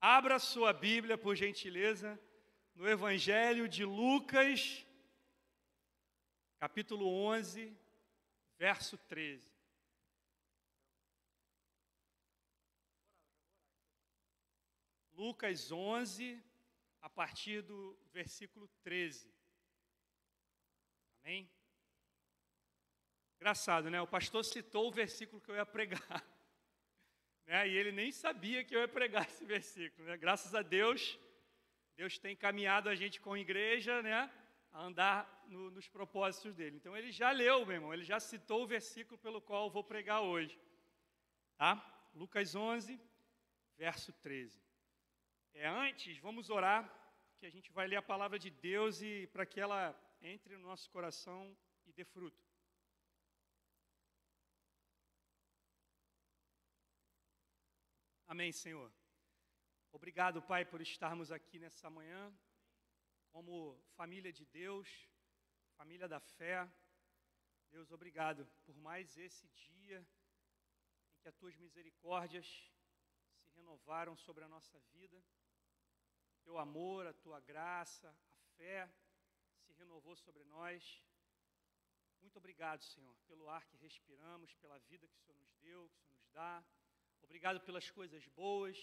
Abra sua Bíblia, por gentileza, no Evangelho de Lucas, capítulo 11, verso 13. Lucas 11, a partir do versículo 13. Amém? Engraçado, né? O pastor citou o versículo que eu ia pregar. Né? E ele nem sabia que eu ia pregar esse versículo. Né? Graças a Deus, Deus tem encaminhado a gente com a igreja, né? A andar nos propósitos dele. Então ele já leu, meu irmão, ele já citou o versículo pelo qual eu vou pregar hoje. Tá? Lucas 11, verso 13. Antes, vamos orar, porque a gente vai ler a palavra de Deus e para que ela entre no nosso coração e dê fruto. Amém, Senhor. Obrigado, Pai, por estarmos aqui nessa manhã, como família de Deus, família da fé. Deus, obrigado por mais esse dia em que as Tuas misericórdias se renovaram sobre a nossa vida. Teu amor, a Tua graça, a fé se renovou sobre nós. Muito obrigado, Senhor, pelo ar que respiramos, pela vida que o Senhor nos deu, que o Senhor nos dá. Obrigado pelas coisas boas,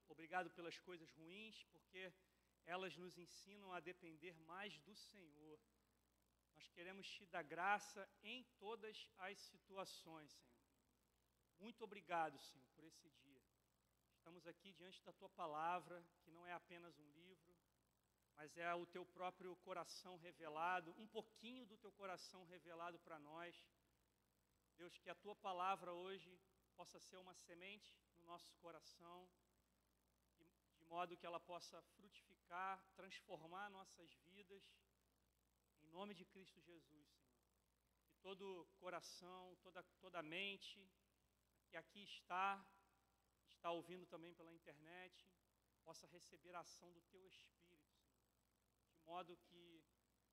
obrigado pelas coisas ruins, porque elas nos ensinam a depender mais do Senhor. Nós queremos Te dar graça em todas as situações, Senhor. Muito obrigado, Senhor, por esse dia. Estamos aqui diante da Tua palavra, que não é apenas um livro, mas é o Teu próprio coração revelado, um pouquinho do Teu coração revelado para nós. Deus, que a Tua palavra hoje possa ser uma semente no nosso coração, de modo que ela possa frutificar, transformar nossas vidas, em nome de Cristo Jesus, Senhor. Que todo coração, toda mente que aqui está ouvindo também pela internet, possa receber a ação do Teu Espírito, Senhor, de modo que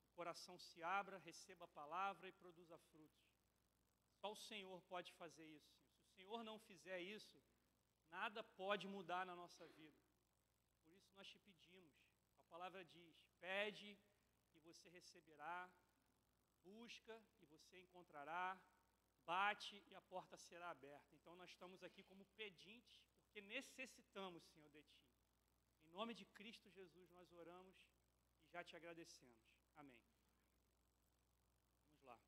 o coração se abra, receba a palavra e produza frutos. Só o Senhor pode fazer isso, Senhor. Se o Senhor não fizer isso, nada pode mudar na nossa vida. Por isso nós Te pedimos. A palavra diz: pede e você receberá, busca e você encontrará, bate e a porta será aberta. Então nós estamos aqui como pedintes, porque necessitamos, Senhor, de Ti. Em nome de Cristo Jesus nós oramos e já Te agradecemos. Amém. Vamos lá.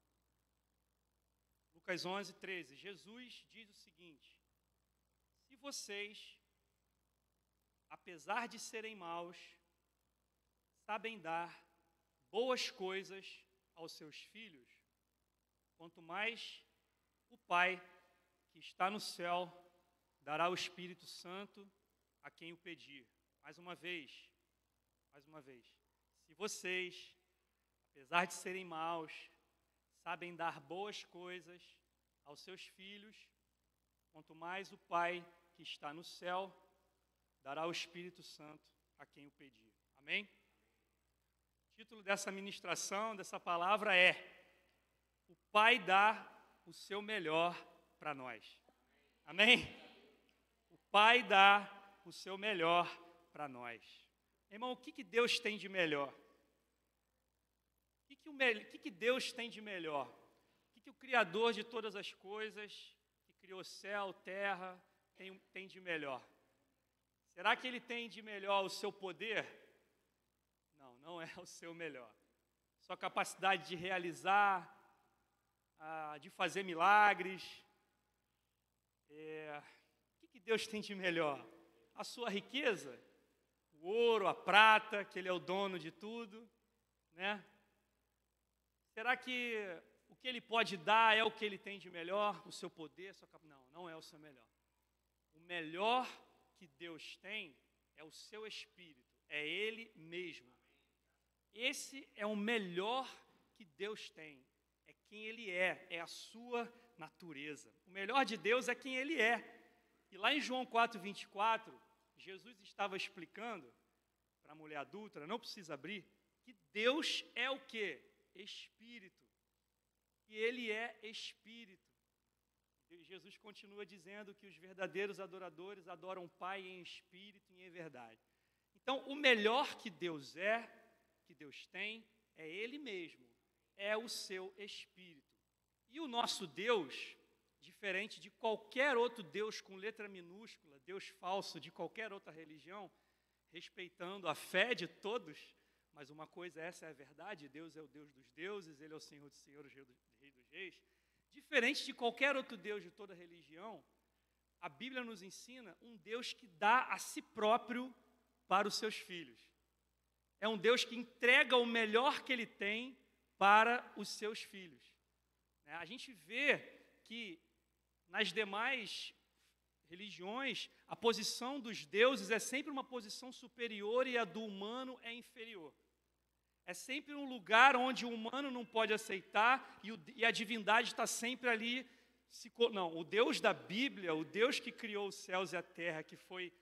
Lucas 11, 13. Jesus diz o seguinte: se vocês, apesar de serem maus, sabem dar boas coisas aos seus filhos, quanto mais o Pai que está no céu dará o Espírito Santo a quem o pedir. Mais uma vez. Se vocês, apesar de serem maus, sabem dar boas coisas aos seus filhos, quanto mais o Pai que está no céu dará o Espírito Santo a quem o pedir. Amém? O título dessa ministração, dessa palavra é: o Pai dá o seu melhor para nós. Amém? O Pai dá o seu melhor para nós. Irmão, o que Deus tem de melhor? O que Deus tem de melhor? O que o Criador de todas as coisas, que criou céu, terra, tem de melhor? Será que Ele tem de melhor o seu poder? Não, não é o seu melhor. Sua capacidade de realizar, de fazer milagres. O que Deus tem de melhor? A sua riqueza? O ouro, a prata, que Ele é o dono de tudo, né? Será que o que Ele pode dar é o que Ele tem de melhor? O seu poder, não é o seu melhor. O melhor que Deus tem é o seu Espírito, é Ele mesmo. Esse é o melhor que Deus tem, é quem Ele é a sua natureza. O melhor de Deus é quem Ele é. E lá em João 4:24, Jesus estava explicando para a mulher adúltera, não precisa abrir, que Deus é o quê? Espírito. E Ele é Espírito. Jesus continua dizendo que os verdadeiros adoradores adoram o Pai em espírito e em verdade. Então, o melhor que Deus que Deus tem, é Ele mesmo, é o seu Espírito. E o nosso Deus, diferente de qualquer outro Deus com letra minúscula, Deus falso de qualquer outra religião, respeitando a fé de todos, mas uma coisa, essa é a verdade, Deus é o Deus dos deuses, Ele é o Senhor dos senhores, Rei dos reis. Diferente de qualquer outro Deus de toda religião, a Bíblia nos ensina um Deus que dá a si próprio para os seus filhos. É um Deus que entrega o melhor que Ele tem para os seus filhos. A gente vê que nas demais religiões, a posição dos deuses é sempre uma posição superior e a do humano é inferior. É sempre um lugar onde o humano não pode aceitar e a divindade está sempre ali. Não, o Deus da Bíblia, o Deus que criou os céus e a terra, que foi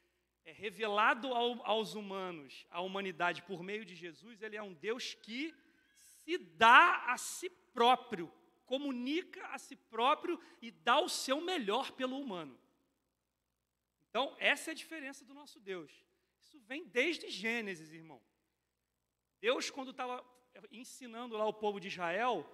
revelado aos humanos, à humanidade por meio de Jesus, Ele é um Deus que se dá a si próprio, comunica a si próprio e dá o seu melhor pelo humano. Então, essa é a diferença do nosso Deus. Isso vem desde Gênesis, irmão. Deus, quando estava ensinando lá o povo de Israel,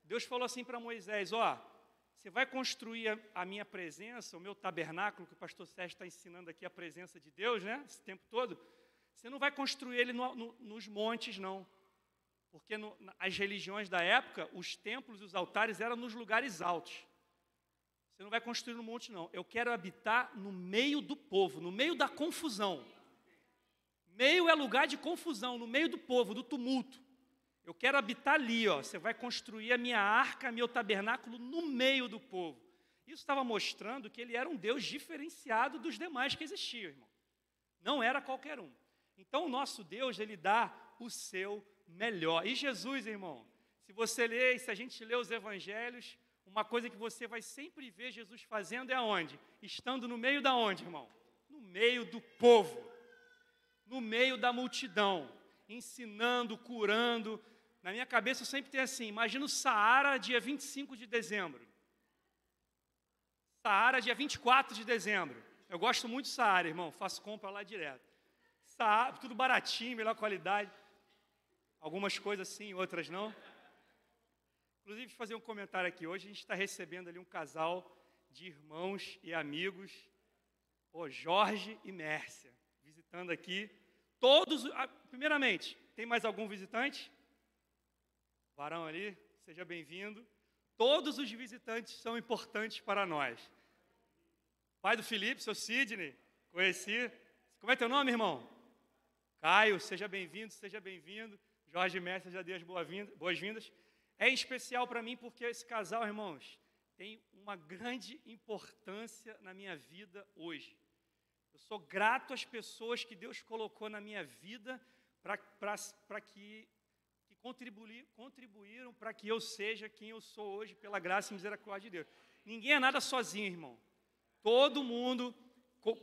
Deus falou assim para Moisés, você vai construir a minha presença, o meu tabernáculo, que o pastor Sérgio está ensinando aqui a presença de Deus, né, esse tempo todo, você não vai construir ele nos montes, não. Porque as religiões da época, os templos e os altares eram nos lugares altos. Você não vai construir no monte, não. Eu quero habitar no meio do povo, no meio da confusão. Meio é lugar de confusão, no meio do povo, do tumulto. Eu quero habitar ali, Você vai construir a minha arca, meu tabernáculo no meio do povo. Isso estava mostrando que Ele era um Deus diferenciado dos demais que existiam, irmão. Não era qualquer um. Então, o nosso Deus, Ele dá o seu melhor. E Jesus, irmão, se a gente lê os evangelhos, uma coisa que você vai sempre ver Jesus fazendo é aonde? Estando no meio da onde, irmão? No meio do povo, no meio da multidão, ensinando, curando. Na minha cabeça eu sempre tenho assim, imagina o Saara dia 25 de dezembro. Saara dia 24 de dezembro. Eu gosto muito do Saara, irmão, faço compra lá direto. Saara, tudo baratinho, melhor qualidade. Algumas coisas sim, outras não. Inclusive, deixa eu fazer um comentário aqui. Hoje a gente está recebendo ali um casal de irmãos e amigos, Jorge e Mércia, visitando aqui. Primeiramente, tem mais algum visitante? Varão ali, seja bem-vindo. Todos os visitantes são importantes para nós. Pai do Felipe, seu Sidney, conheci. Como é teu nome, irmão? Caio, seja bem-vindo, seja bem-vindo. Jorge e Mércia, já dei as boas-vindas. É especial para mim porque esse casal, irmãos, tem uma grande importância na minha vida hoje. Eu sou grato às pessoas que Deus colocou na minha vida para que contribuíram para que eu seja quem eu sou hoje, pela graça e misericórdia de Deus. Ninguém é nada sozinho, irmão. Todo mundo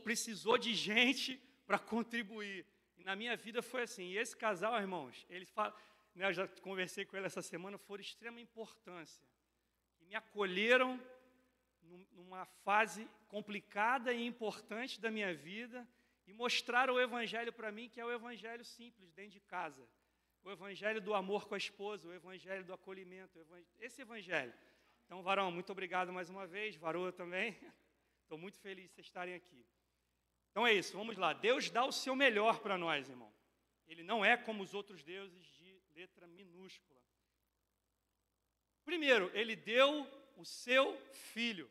precisou de gente para contribuir. E na minha vida foi assim. E esse casal, irmãos, eles falam... Eu já conversei com ele essa semana, foram de extrema importância. E me acolheram numa fase complicada e importante da minha vida e mostraram o evangelho para mim, que é o evangelho simples, dentro de casa. O evangelho do amor com a esposa, o evangelho do acolhimento, esse evangelho. Então, Varão, muito obrigado mais uma vez, Varoa também. Estou muito feliz de vocês estarem aqui. Então é isso, vamos lá. Deus dá o seu melhor para nós, irmão. Ele não é como os outros deuses de letra minúscula. Primeiro, Ele deu o seu Filho.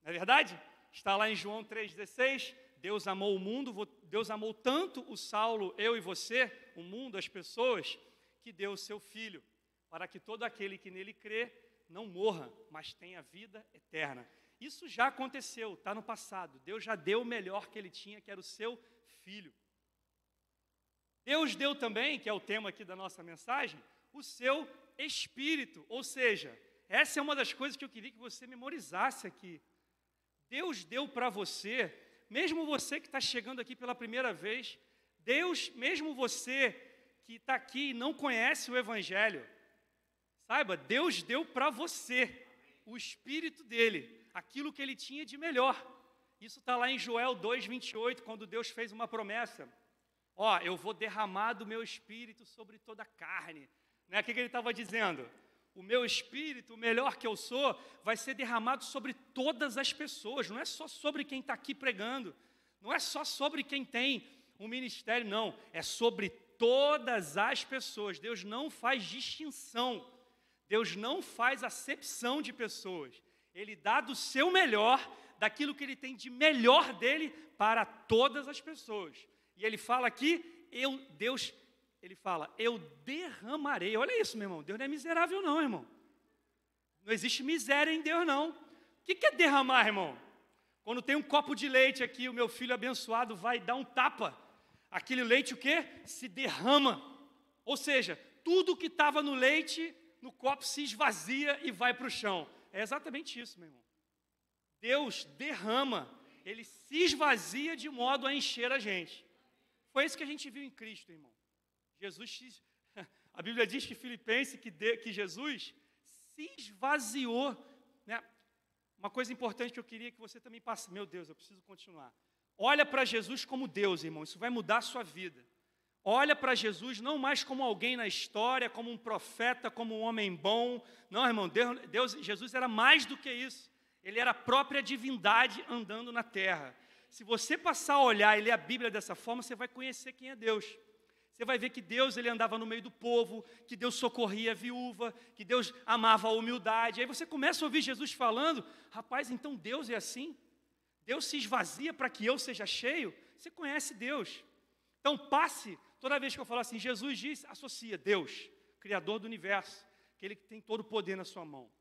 Não é verdade? Está lá em João 3,16. Deus amou o mundo, Deus amou tanto o Saulo, eu e você, o mundo, as pessoas, que deu o seu Filho, para que todo aquele que nele crê não morra, mas tenha vida eterna. Isso já aconteceu, está no passado. Deus já deu o melhor que Ele tinha, que era o seu Filho. Deus deu também, que é o tema aqui da nossa mensagem, o seu Espírito. Ou seja, essa é uma das coisas que eu queria que você memorizasse aqui. Deus deu para você, mesmo você que está chegando aqui pela primeira vez, Deus, mesmo você que está aqui e não conhece o Evangelho, saiba, Deus deu para você o Espírito dele. aquilo que ele tinha de melhor. Isso está lá em Joel 2:28, quando Deus fez uma promessa. Ó, eu vou derramar do meu espírito sobre toda a carne. Né? O que ele estava dizendo? O meu espírito, o melhor que eu sou, vai ser derramado sobre todas as pessoas. Não é só sobre quem está aqui pregando. Não é só sobre quem tem um ministério, não. É sobre todas as pessoas. Deus não faz distinção. Deus não faz acepção de pessoas. Ele dá do seu melhor, daquilo que ele tem de melhor dele para todas as pessoas. E ele fala aqui, eu derramarei. Olha isso, meu irmão. Deus não é miserável não, irmão. Não existe miséria em Deus, não. O que é derramar, irmão? Quando tem um copo de leite aqui, o meu filho abençoado vai dar um tapa. Aquele leite o quê? Se derrama. Ou seja, tudo que estava no leite, no copo se esvazia e vai para o chão. É exatamente isso, meu irmão. Deus derrama, Ele se esvazia de modo a encher a gente. Foi isso que a gente viu em Cristo, irmão. A Bíblia diz que Filipenses, que Jesus se esvaziou. Né? Uma coisa importante que eu queria que você também passe. Meu Deus, eu preciso continuar. Olha para Jesus como Deus, irmão. Isso vai mudar a sua vida. Olha para Jesus não mais como alguém na história, como um profeta, como um homem bom. Não, irmão, Jesus era mais do que isso. Ele era a própria divindade andando na terra. Se você passar a olhar e ler a Bíblia dessa forma, você vai conhecer quem é Deus. Você vai ver que Deus ele andava no meio do povo, que Deus socorria a viúva, que Deus amava a humildade. Aí você começa a ouvir Jesus falando, rapaz, então Deus é assim? Deus se esvazia para que eu seja cheio? Você conhece Deus. Então passe, toda vez que eu falar assim, Jesus diz, associa Deus, Criador do universo, que Ele tem todo o poder na sua mão.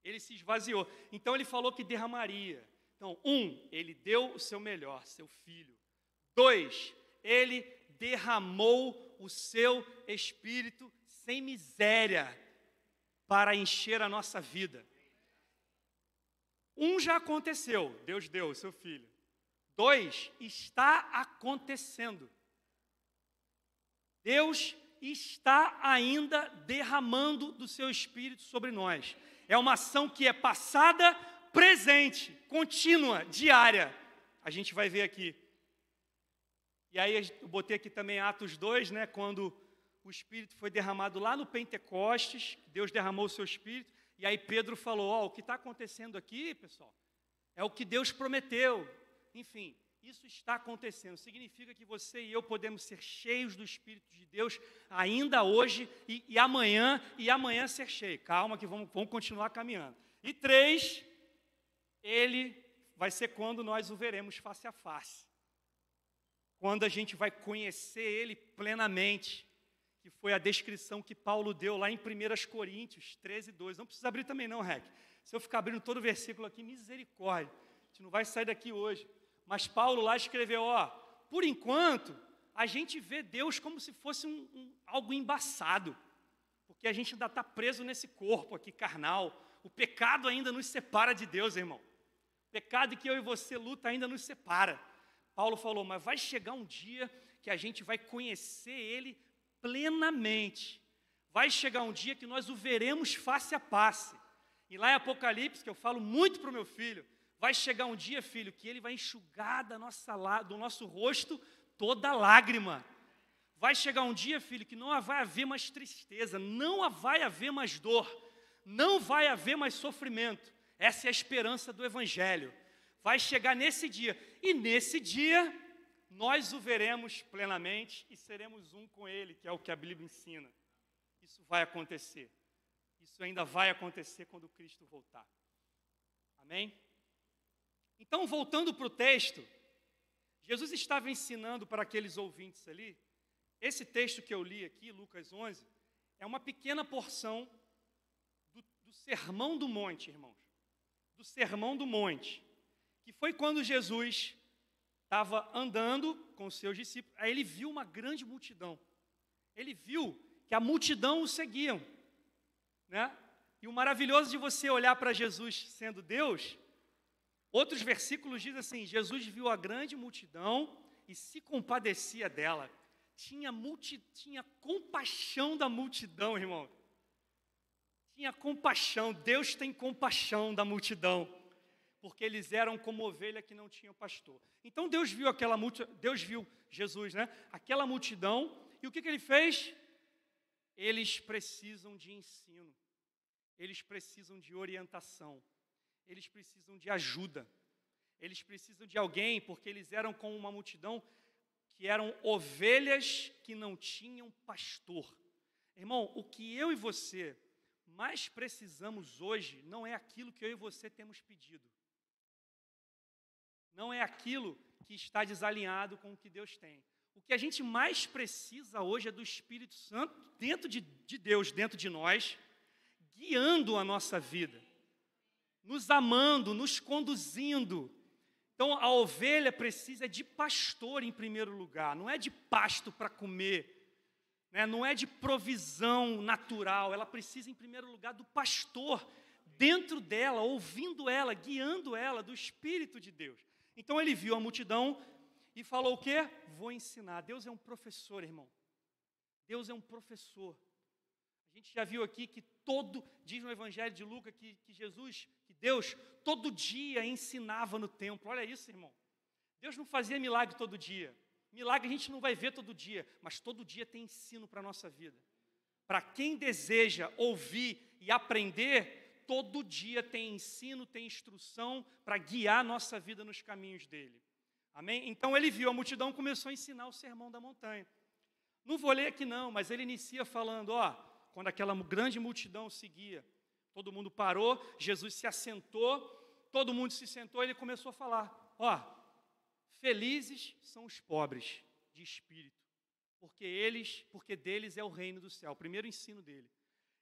Ele se esvaziou. Então ele falou que derramaria. Então, ele deu o seu melhor, seu filho. 2, ele derramou o seu espírito sem miséria para encher a nossa vida. 1 já aconteceu, Deus deu o seu filho. 2, está acontecendo. Deus está ainda derramando do seu espírito sobre nós. É uma ação que é passada, presente, contínua, diária. A gente vai ver aqui. E aí eu botei aqui também Atos 2, né, quando o Espírito foi derramado lá no Pentecostes, Deus derramou o seu Espírito, e aí Pedro falou, o que está acontecendo aqui, pessoal, é o que Deus prometeu. Enfim, isso está acontecendo. Significa que você e eu podemos ser cheios do Espírito de Deus ainda hoje e amanhã ser cheio. Calma que vamos continuar caminhando. E 3, ele vai ser quando nós o veremos face a face. Quando a gente vai conhecer ele plenamente, que foi a descrição que Paulo deu lá em 1 Coríntios 13:2. Não precisa abrir também não, Rec. Se eu ficar abrindo todo o versículo aqui, misericórdia. A gente não vai sair daqui hoje. Mas Paulo lá escreveu, por enquanto, a gente vê Deus como se fosse algo embaçado, porque a gente ainda está preso nesse corpo aqui carnal. O pecado ainda nos separa de Deus, irmão. O pecado que eu e você luta ainda nos separa. Paulo falou, mas vai chegar um dia que a gente vai conhecer Ele plenamente. Vai chegar um dia que nós o veremos face a face. E lá em Apocalipse, que eu falo muito para o meu filho, vai chegar um dia, filho, que Ele vai enxugar do nosso rosto toda lágrima. Vai chegar um dia, filho, que não vai haver mais tristeza, não vai haver mais dor, não vai haver mais sofrimento. Essa é a esperança do Evangelho. Vai chegar nesse dia, e nesse dia nós o veremos plenamente e seremos um com Ele, que é o que a Bíblia ensina. Isso vai acontecer. Isso ainda vai acontecer quando Cristo voltar. Amém? Então, voltando para o texto, Jesus estava ensinando para aqueles ouvintes ali, esse texto que eu li aqui, Lucas 11, é uma pequena porção do Sermão do Monte, irmãos. Do Sermão do Monte, que foi quando Jesus estava andando com os seus discípulos, aí ele viu uma grande multidão. Ele viu que a multidão o seguiam, né? E o maravilhoso de você olhar para Jesus sendo Deus, outros versículos dizem assim, Jesus viu a grande multidão e se compadecia dela. Tinha compaixão da multidão, irmão. Tinha compaixão, Deus tem compaixão da multidão. porque eles eram como ovelha que não tinham pastor. Então Deus viu Jesus, né? Aquela multidão, e o que ele fez? Eles precisam de ensino, eles precisam de orientação, eles precisam de ajuda, eles precisam de alguém, porque eles eram como uma multidão que eram ovelhas que não tinham pastor. Irmão, o que eu e você mais precisamos hoje não é aquilo que eu e você temos pedido. Não é aquilo que está desalinhado com o que Deus tem. O que a gente mais precisa hoje é do Espírito Santo dentro de Deus, dentro de nós, guiando a nossa vida, nos amando, nos conduzindo. Então, a ovelha precisa de pastor em primeiro lugar, não é de pasto para comer, né? Não é de provisão natural, ela precisa em primeiro lugar do pastor dentro dela, ouvindo ela, guiando ela, do Espírito de Deus. Então ele viu a multidão e falou o quê? Vou ensinar. Deus é um professor, irmão. Deus é um professor. A gente já viu aqui que diz no Evangelho de Lucas que Deus, todo dia ensinava no templo. Olha isso, irmão. Deus não fazia milagre todo dia. Milagre a gente não vai ver todo dia, mas todo dia tem ensino para a nossa vida. Para quem deseja ouvir e aprender, todo dia tem ensino, tem instrução para guiar a nossa vida nos caminhos dele. Amém? Então ele viu a multidão, começou a ensinar o sermão da montanha. Não vou ler aqui não, mas ele inicia falando, quando aquela grande multidão seguia, todo mundo parou, Jesus se assentou, todo mundo se sentou, ele começou a falar, felizes são os pobres de espírito, porque deles é o reino do céu. O primeiro ensino dele.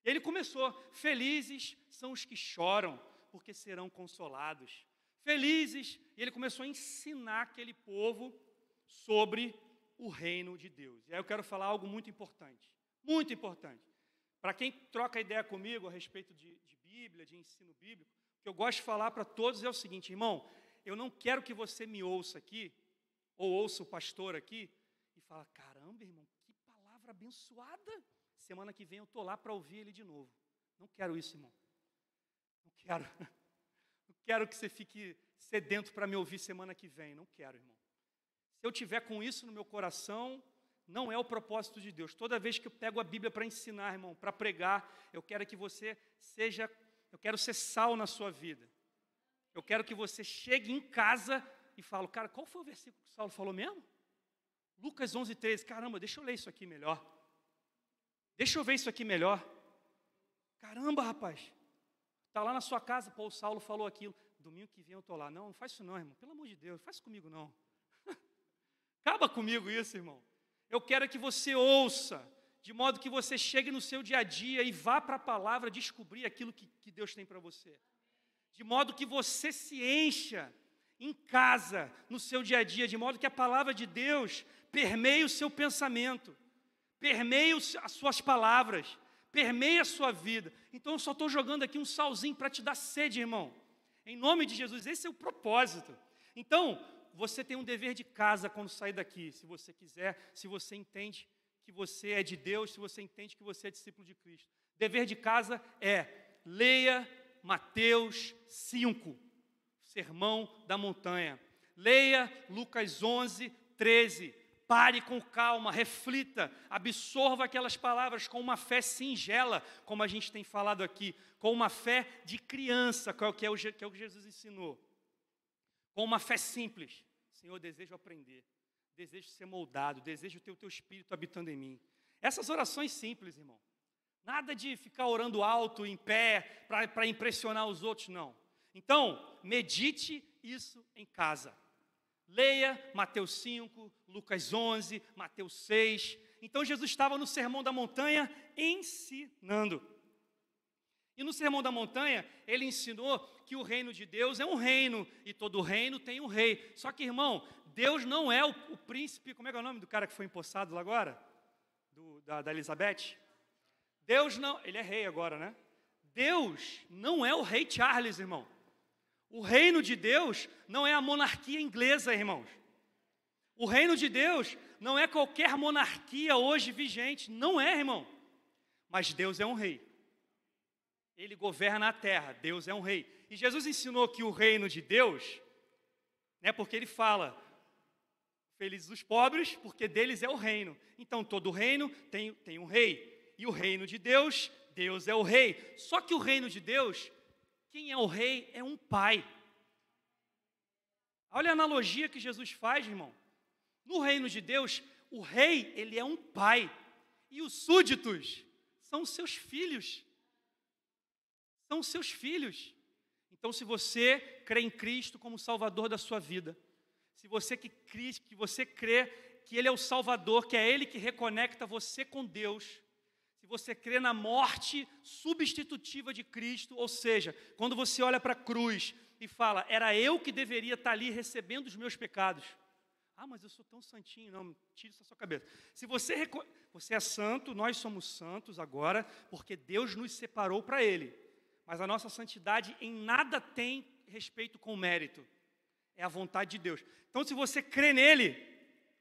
Ele começou, felizes são os que choram, porque serão consolados. Felizes, e ele começou a ensinar aquele povo sobre o reino de Deus. E aí eu quero falar algo muito importante, muito importante. Para quem troca ideia comigo a respeito de Bíblia, de ensino bíblico, o que eu gosto de falar para todos é o seguinte, irmão, eu não quero que você me ouça aqui, ou ouça o pastor aqui, e fala, caramba, irmão, que palavra abençoada. Semana que vem eu estou lá para ouvir ele de novo. Não quero isso, irmão. Não quero. Não quero que você fique sedento para me ouvir semana que vem. Não quero, irmão. Se eu tiver com isso no meu coração, não é o propósito de Deus. Toda vez que eu pego a Bíblia para ensinar, irmão, para pregar, eu quero que você eu quero ser sal na sua vida. Eu quero que você chegue em casa e fale, cara, qual foi o versículo que Saulo falou mesmo? Lucas 11:13. Caramba, deixa eu ler isso aqui melhor. Deixa eu ver isso aqui melhor. Caramba, rapaz. Está lá na sua casa, o Saulo falou aquilo. Domingo que vem eu estou lá. Não faz isso não, irmão. Pelo amor de Deus, não faz isso comigo não. Acaba comigo isso, irmão. Eu quero que você ouça, de modo que você chegue no seu dia a dia e vá para a palavra descobrir aquilo que Deus tem para você. De modo que você se encha em casa, no seu dia a dia, de modo que a palavra de Deus permeie o seu pensamento, permeie as suas palavras, permeie a sua vida. Então eu só estou jogando aqui um salzinho para te dar sede, irmão. Em nome de Jesus, esse é o propósito. Então, você tem um dever de casa quando sair daqui, se você quiser, se você entende que você é de Deus, se você entende que você é discípulo de Cristo. Dever de casa é, leia Mateus 5, Sermão da Montanha. Leia Lucas 11:13. Pare com calma, reflita, absorva aquelas palavras com uma fé singela, como a gente tem falado aqui, com uma fé de criança, que é o que Jesus ensinou. Com uma fé simples. Senhor, eu desejo aprender, desejo ser moldado, desejo ter o teu Espírito habitando em mim. Essas orações simples, irmão. Nada de ficar orando alto, em pé, para impressionar os outros, não. Então, medite isso em casa. Leia Mateus 5, Lucas 11, Mateus 6. Então, Jesus estava no Sermão da Montanha ensinando. E no Sermão da Montanha, ele ensinou que o reino de Deus é um reino, e todo reino tem um rei. Só que, irmão, Deus não é o príncipe, como é que é o nome do cara que foi empossado lá agora? Da Elizabeth? Deus não, ele é rei agora, né? Deus não é o rei Charles, irmão. O reino de Deus não é a monarquia inglesa, irmãos. O reino de Deus não é qualquer monarquia hoje vigente. Não é, irmão. Mas Deus é um rei. Ele governa a terra. Deus é um rei. E Jesus ensinou que o reino de Deus, né, porque ele fala, felizes os pobres, porque deles é o reino. Então, todo reino tem um rei. E o reino de Deus, Deus é o rei. Só que o reino de Deus, quem é o rei é um pai. Olha a analogia que Jesus faz, irmão. No reino de Deus, o rei, ele é um pai. E os súditos são seus filhos. São seus filhos. Então, se você crê em Cristo como Salvador da sua vida, se você que você crê que Ele é o Salvador, que é Ele que reconecta você com Deus, se você crê na morte substitutiva de Cristo, ou seja, quando você olha para a cruz e fala, era eu que deveria estar ali recebendo os meus pecados. Ah, mas eu sou tão santinho. Não, tire isso da sua cabeça. Se você é santo, nós somos santos agora, porque Deus nos separou para Ele. Mas a nossa santidade em nada tem respeito com o mérito. É a vontade de Deus. Então, se você crê nele,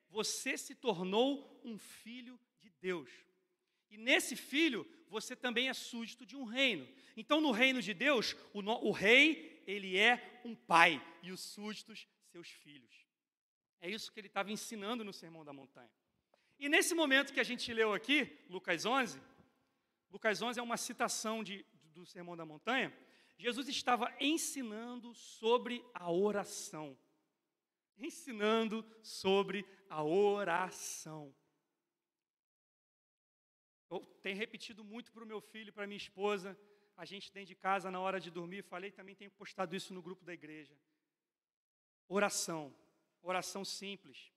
você se tornou um filho de Deus. E nesse filho, você também é súdito de um reino. Então, no reino de Deus, o rei, ele é um pai. E os súditos, seus filhos. É isso que ele estava ensinando no Sermão da Montanha. E nesse momento que a gente leu aqui, Lucas 11 é uma citação do Sermão da Montanha. Jesus estava ensinando sobre a oração. Ensinando sobre a oração. Eu tenho repetido muito para o meu filho, para a minha esposa, a gente dentro de casa na hora de dormir, falei, também tenho postado isso no grupo da igreja. Oração. Oração simples.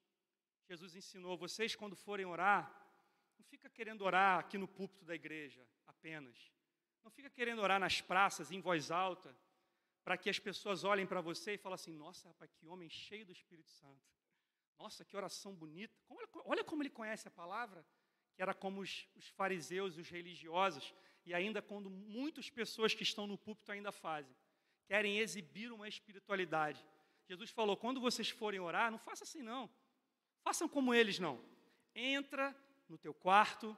Jesus ensinou, vocês quando forem orar, não fica querendo orar aqui no púlpito da igreja apenas. Não fica querendo orar nas praças, em voz alta, para que as pessoas olhem para você e falem assim, nossa, rapaz, que homem cheio do Espírito Santo. Nossa, que oração bonita. Olha como ele conhece a palavra, que era como os fariseus, os religiosos, e ainda quando muitas pessoas que estão no púlpito ainda fazem. Querem exibir uma espiritualidade. Jesus falou, quando vocês forem orar, não façam assim não. Façam como eles não. Entra no teu quarto,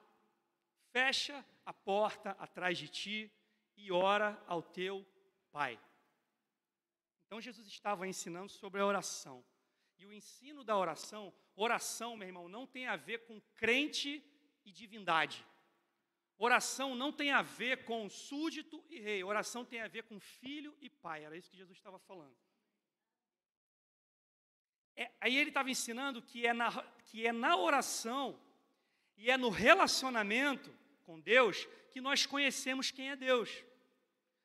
fecha a porta atrás de ti e ora ao teu Pai. Então Jesus estava ensinando sobre a oração. E o ensino da oração, meu irmão, não tem a ver com crente e divindade. Oração não tem a ver com súdito e rei. Oração tem a ver com filho e pai. Era isso que Jesus estava falando. Aí ele estava ensinando que é na oração e é no relacionamento com Deus que nós conhecemos quem é Deus.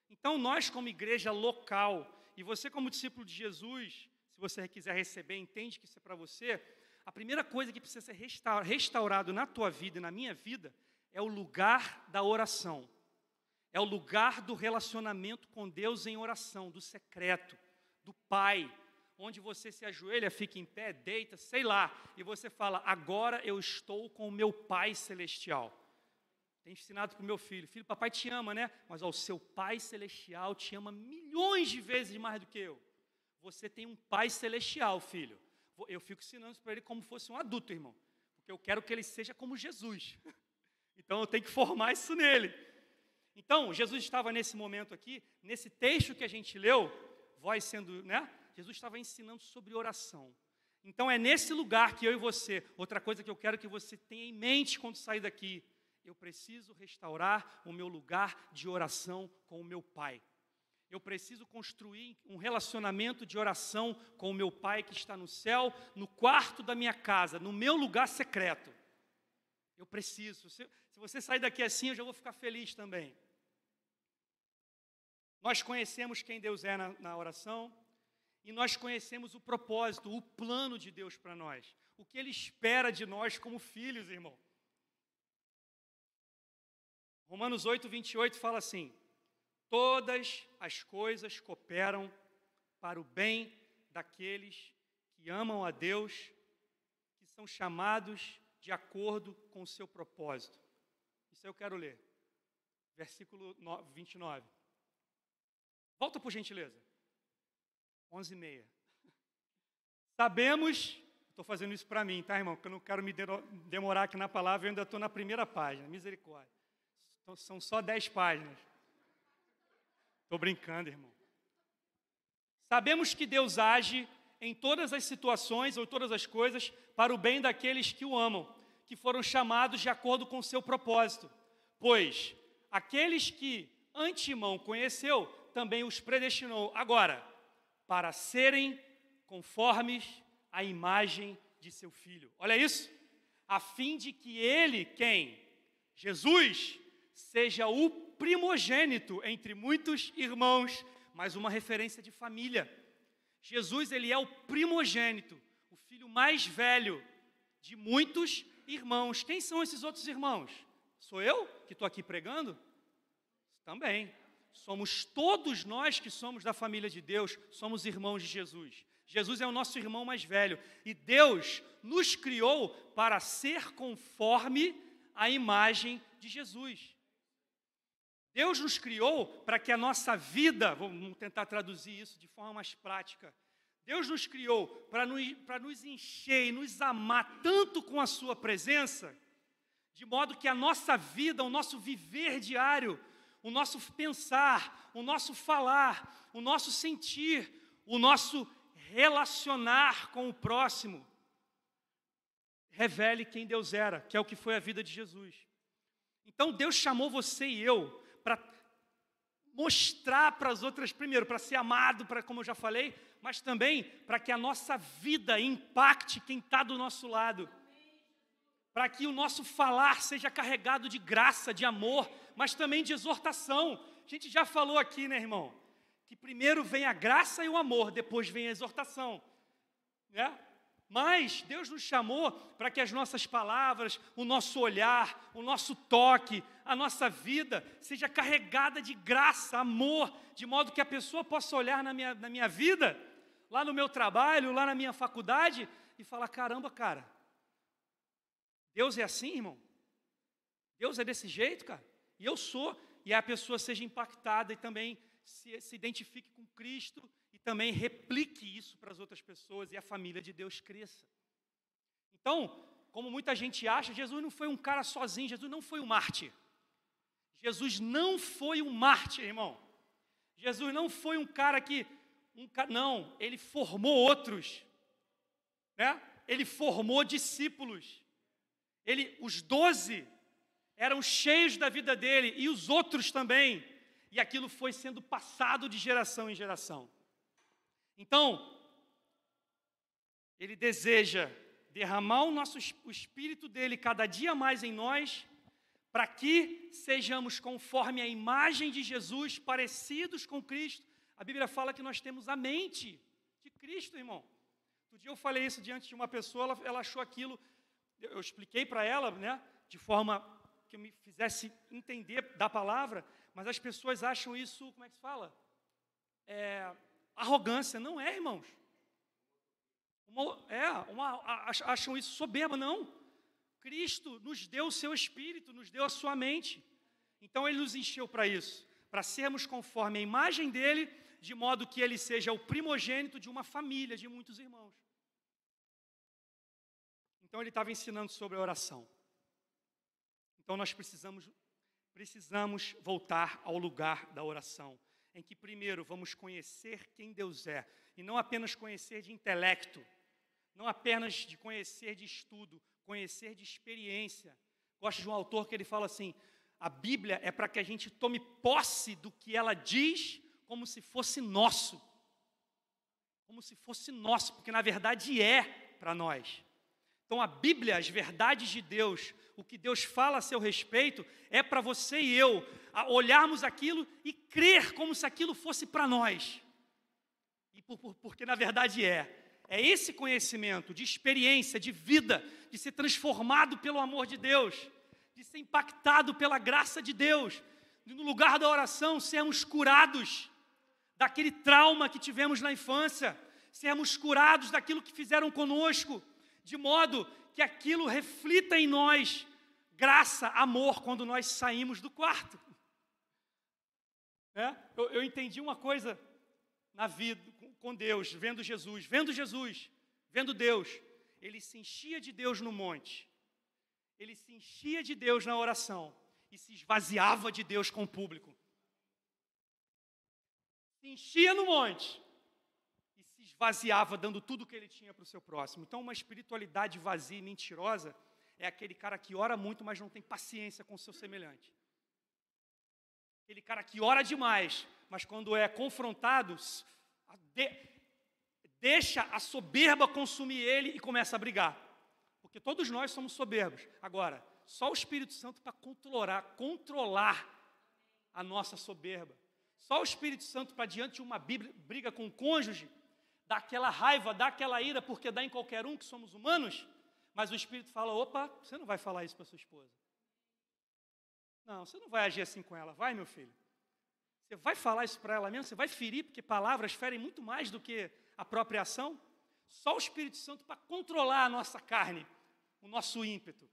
Então nós como igreja local, e você como discípulo de Jesus, se você quiser receber, entende que isso é para você, a primeira coisa que precisa ser restaurado na tua vida e na minha vida é o lugar da oração. É o lugar do relacionamento com Deus em oração, do secreto, do Pai, onde você se ajoelha, fica em pé, deita, sei lá, e você fala, agora eu estou com o meu Pai Celestial. Tenho ensinado para o meu filho, papai te ama, né? Mas o seu Pai Celestial te ama milhões de vezes mais do que eu. Você tem um Pai Celestial, filho. Eu fico ensinando isso para ele como fosse um adulto, irmão, porque eu quero que ele seja como Jesus. Então eu tenho que formar isso nele. Então, Jesus estava nesse momento aqui, nesse texto que a gente leu, vós sendo, né? Jesus estava ensinando sobre oração. Então é nesse lugar que eu e você, outra coisa que eu quero que você tenha em mente quando sair daqui, eu preciso restaurar o meu lugar de oração com o meu Pai. Eu preciso construir um relacionamento de oração com o meu Pai que está no céu, no quarto da minha casa, no meu lugar secreto. Eu preciso. Se você sair daqui assim, eu já vou ficar feliz também. Nós conhecemos quem Deus é na oração. E nós conhecemos o propósito, o plano de Deus para nós. O que Ele espera de nós como filhos, irmão. Romanos 8, 28 fala assim, todas as coisas cooperam para o bem daqueles que amam a Deus, que são chamados de acordo com o seu propósito. Isso eu quero ler. Versículo 29. Volta por gentileza. 11h30. Sabemos, estou fazendo isso para mim, tá, irmão? Porque eu não quero me demorar aqui na palavra, eu ainda estou na primeira página, misericórdia. Então, são só 10 páginas. Estou brincando, irmão. Sabemos que Deus age em todas as situações ou todas as coisas para o bem daqueles que o amam, que foram chamados de acordo com o seu propósito. Pois aqueles que antemão conheceu, também os predestinou. Agora, para serem conformes à imagem de seu Filho. Olha isso. A fim de que ele, quem? Jesus, seja o primogênito entre muitos irmãos, mais uma referência de família. Jesus, ele é o primogênito, o filho mais velho de muitos irmãos. Quem são esses outros irmãos? Sou eu que estou aqui pregando? Também. Somos todos nós que somos da família de Deus, somos irmãos de Jesus. Jesus é o nosso irmão mais velho. E Deus nos criou para ser conforme a imagem de Jesus. Deus nos criou para que a nossa vida, vamos tentar traduzir isso de forma mais prática. Deus nos criou para nos encher e nos amar tanto com a sua presença, de modo que a nossa vida, o nosso viver diário, o nosso pensar, o nosso falar, o nosso sentir, o nosso relacionar com o próximo, revele quem Deus era, que é o que foi a vida de Jesus. Então Deus chamou você e eu para mostrar para as outras, primeiro, para ser amado, para, como eu já falei, mas também para que a nossa vida impacte quem está do nosso lado. Para que o nosso falar seja carregado de graça, de amor, mas também de exortação. A gente já falou aqui, né, irmão? Que primeiro vem a graça e o amor, depois vem a exortação. Né? Mas Deus nos chamou para que as nossas palavras, o nosso olhar, o nosso toque, a nossa vida seja carregada de graça, amor, de modo que a pessoa possa olhar na minha vida, lá no meu trabalho, lá na minha faculdade, e falar, caramba, cara, Deus é assim, irmão? Deus é desse jeito, cara? E eu sou. E a pessoa seja impactada e também se identifique com Cristo e também replique isso para as outras pessoas e a família de Deus cresça. Então, como muita gente acha, Jesus não foi um cara sozinho, Jesus não foi um mártir. Jesus não foi um mártir, irmão. Jesus não foi um cara que... não, ele formou outros. Né? Ele formou discípulos. Os 12 eram cheios da vida dele e os outros também. E aquilo foi sendo passado de geração em geração. Então, ele deseja derramar o Espírito dele cada dia mais em nós, para que sejamos conforme a imagem de Jesus, parecidos com Cristo. A Bíblia fala que nós temos a mente de Cristo, irmão. Outro dia eu falei isso diante de uma pessoa, ela achou aquilo, eu expliquei para ela, né, de forma que me fizesse entender da palavra, mas as pessoas acham isso, como é que se fala? Arrogância. Não é, irmãos. Acham isso soberba, não. Cristo nos deu o seu Espírito, nos deu a sua mente. Então Ele nos encheu para isso, para sermos conforme a imagem dEle, de modo que Ele seja o primogênito de uma família, de muitos irmãos. Então Ele estava ensinando sobre a oração. Então nós precisamos voltar ao lugar da oração, em que primeiro vamos conhecer quem Deus é, e não apenas conhecer de intelecto, não apenas de conhecer de estudo, conhecer de experiência. Gosto de um autor que ele fala assim, a Bíblia é para que a gente tome posse do que ela diz como se fosse nosso. Como se fosse nosso, porque na verdade é para nós. Então a Bíblia, as verdades de Deus, o que Deus fala a seu respeito, é para você e eu olharmos aquilo e crer como se aquilo fosse para nós. E porque na verdade é esse conhecimento de experiência, de vida, de ser transformado pelo amor de Deus, de ser impactado pela graça de Deus, de no lugar da oração sermos curados daquele trauma que tivemos na infância, sermos curados daquilo que fizeram conosco, de modo que aquilo reflita em nós graça, amor, quando nós saímos do quarto. Eu entendi uma coisa na vida, com Deus, vendo Jesus, vendo Deus. Ele se enchia de Deus no monte, ele se enchia de Deus na oração e se esvaziava de Deus com o público. Se enchia no monte, esvaziava, dando tudo o que ele tinha para o seu próximo. Então, uma espiritualidade vazia e mentirosa é aquele cara que ora muito, mas não tem paciência com o seu semelhante. Aquele cara que ora demais, mas quando é confrontado, deixa a soberba consumir ele e começa a brigar. Porque todos nós somos soberbos. Agora, só o Espírito Santo para controlar a nossa soberba. Só o Espírito Santo para, diante de uma briga com o cônjuge, dar aquela raiva, dar aquela ira, porque dá em qualquer um, que somos humanos, mas o Espírito fala, opa, você não vai falar isso para sua esposa. Não, você não vai agir assim com ela, vai, meu filho. Você vai falar isso para ela mesmo, você vai ferir, porque palavras ferem muito mais do que a própria ação. Só o Espírito Santo para controlar a nossa carne, o nosso ímpeto.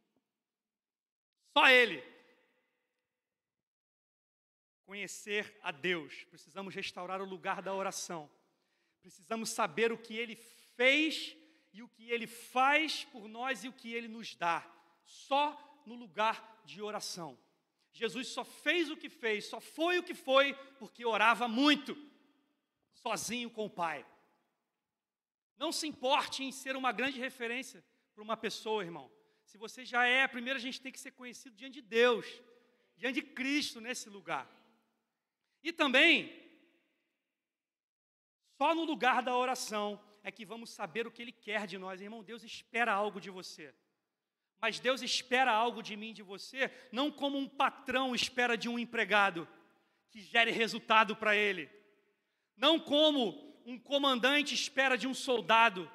Só Ele. Conhecer a Deus, precisamos restaurar o lugar da oração. Precisamos saber o que Ele fez e o que Ele faz por nós e o que Ele nos dá. Só no lugar de oração. Jesus só fez o que fez, só foi o que foi, porque orava muito, sozinho com o Pai. Não se importe em ser uma grande referência para uma pessoa, irmão. Se você já é, primeiro a gente tem que ser conhecido diante de Deus, diante de Cristo nesse lugar. E também, só no lugar da oração é que vamos saber o que Ele quer de nós. Irmão, Deus espera algo de você. Mas Deus espera algo de mim e de você, não como um patrão espera de um empregado, que gere resultado para ele. Não como um comandante espera de um soldado,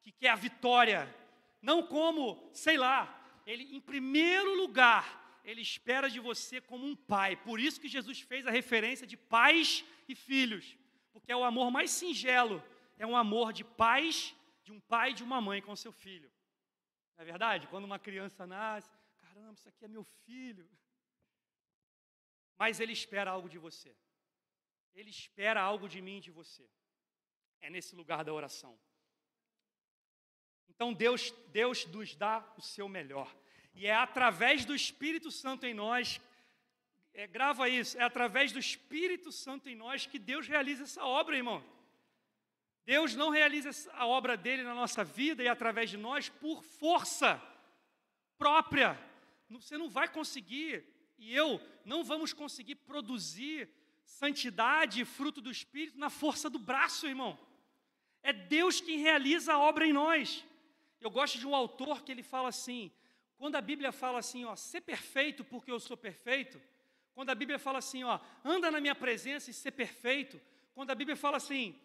que quer a vitória. Não como, sei lá, Ele, em primeiro lugar, Ele espera de você como um pai. Por isso que Jesus fez a referência de pais e filhos. Porque é o amor mais singelo, é um amor de pais, de um pai e de uma mãe com seu filho. Não é verdade? Quando uma criança nasce, caramba, isso aqui é meu filho. Mas Ele espera algo de você. Ele espera algo de mim e de você. É nesse lugar da oração. Então Deus nos dá o seu melhor. E é através do Espírito Santo em nós, grava isso, é através do Espírito Santo em nós que Deus realiza essa obra, irmão. Deus não realiza a obra dele na nossa vida e através de nós por força própria. Você não vai conseguir, e eu não vamos conseguir produzir santidade e fruto do Espírito na força do braço, irmão. É Deus quem realiza a obra em nós. Eu gosto de um autor que ele fala assim, quando a Bíblia fala assim, ó, ser perfeito porque eu sou perfeito, quando a Bíblia fala assim, ó, anda na minha presença e ser perfeito, quando a Bíblia fala assim,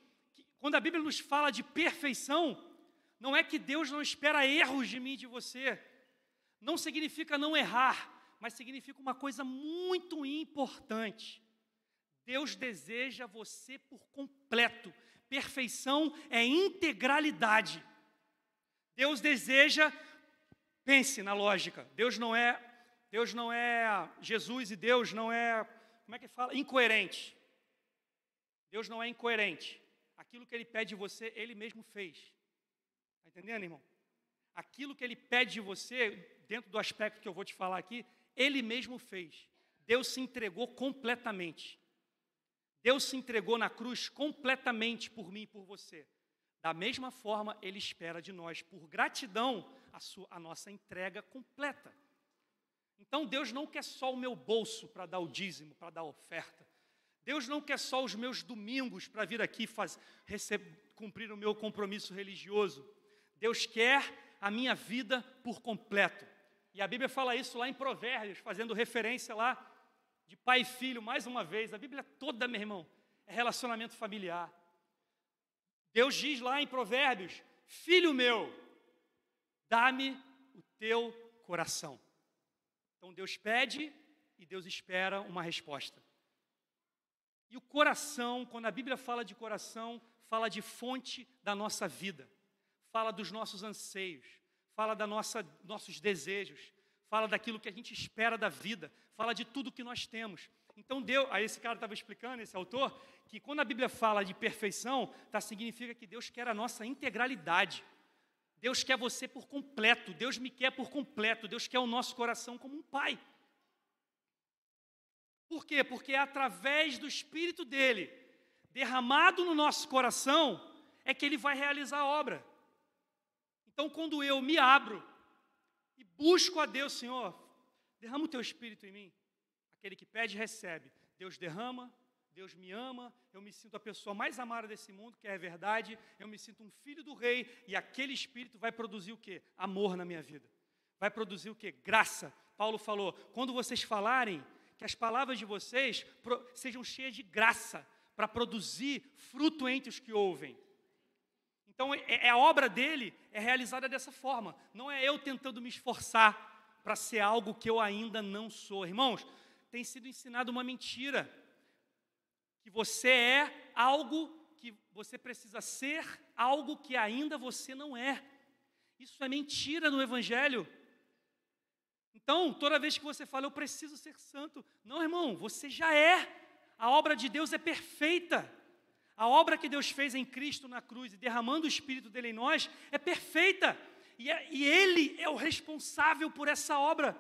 quando a Bíblia nos fala de perfeição, não é que Deus não espera erros de mim e de você. Não significa não errar, mas significa uma coisa muito importante. Deus deseja você por completo. Perfeição é integralidade. Deus deseja, pense na lógica, Deus não é Jesus e Deus não é, como é que fala? Incoerente. Deus não é incoerente. Aquilo que Ele pede de você, Ele mesmo fez. Está entendendo, irmão? Aquilo que Ele pede de você, dentro do aspecto que eu vou te falar aqui, Ele mesmo fez. Deus se entregou completamente. Deus se entregou na cruz completamente por mim e por você. Da mesma forma, Ele espera de nós, por gratidão, a nossa entrega completa. Então, Deus não quer só o meu bolso para dar o dízimo, para dar a oferta. Deus não quer só os meus domingos para vir aqui cumprir o meu compromisso religioso. Deus quer a minha vida por completo. E a Bíblia fala isso lá em Provérbios, fazendo referência lá de pai e filho, mais uma vez. A Bíblia toda, meu irmão, é relacionamento familiar. Deus diz lá em Provérbios, filho meu, dá-me o teu coração. Então Deus pede e Deus espera uma resposta. E o coração, quando a Bíblia fala de coração, fala de fonte da nossa vida, fala dos nossos anseios, fala nossos desejos, fala daquilo que a gente espera da vida, fala de tudo que nós temos. Então Deus, aí esse cara estava explicando, esse autor, que quando a Bíblia fala de perfeição, significa que Deus quer a nossa integralidade. Deus quer você por completo, Deus me quer por completo, Deus quer o nosso coração como um pai. Por quê? Porque é através do Espírito dele, derramado no nosso coração, é que Ele vai realizar a obra. Então, quando eu me abro e busco a Deus, Senhor, derrama o Teu Espírito em mim. Aquele que pede, recebe. Deus derrama, Deus me ama, eu me sinto a pessoa mais amada desse mundo, que é a verdade, eu me sinto um filho do rei, e aquele Espírito vai produzir o quê? Amor na minha vida. Vai produzir o quê? Graça. Paulo falou, quando vocês falarem, que as palavras de vocês sejam cheias de graça, para produzir fruto entre os que ouvem. Então, a obra dele é realizada dessa forma. Não é eu tentando me esforçar para ser algo que eu ainda não sou. Irmãos, tem sido ensinado uma mentira. Que você é algo que você precisa ser, algo que ainda você não é. Isso é mentira no Evangelho. Então, toda vez que você fala, eu preciso ser santo. Não, irmão, você já é. A obra de Deus é perfeita. A obra que Deus fez em Cristo na cruz e derramando o Espírito dele em nós é perfeita. E Ele é o responsável por essa obra.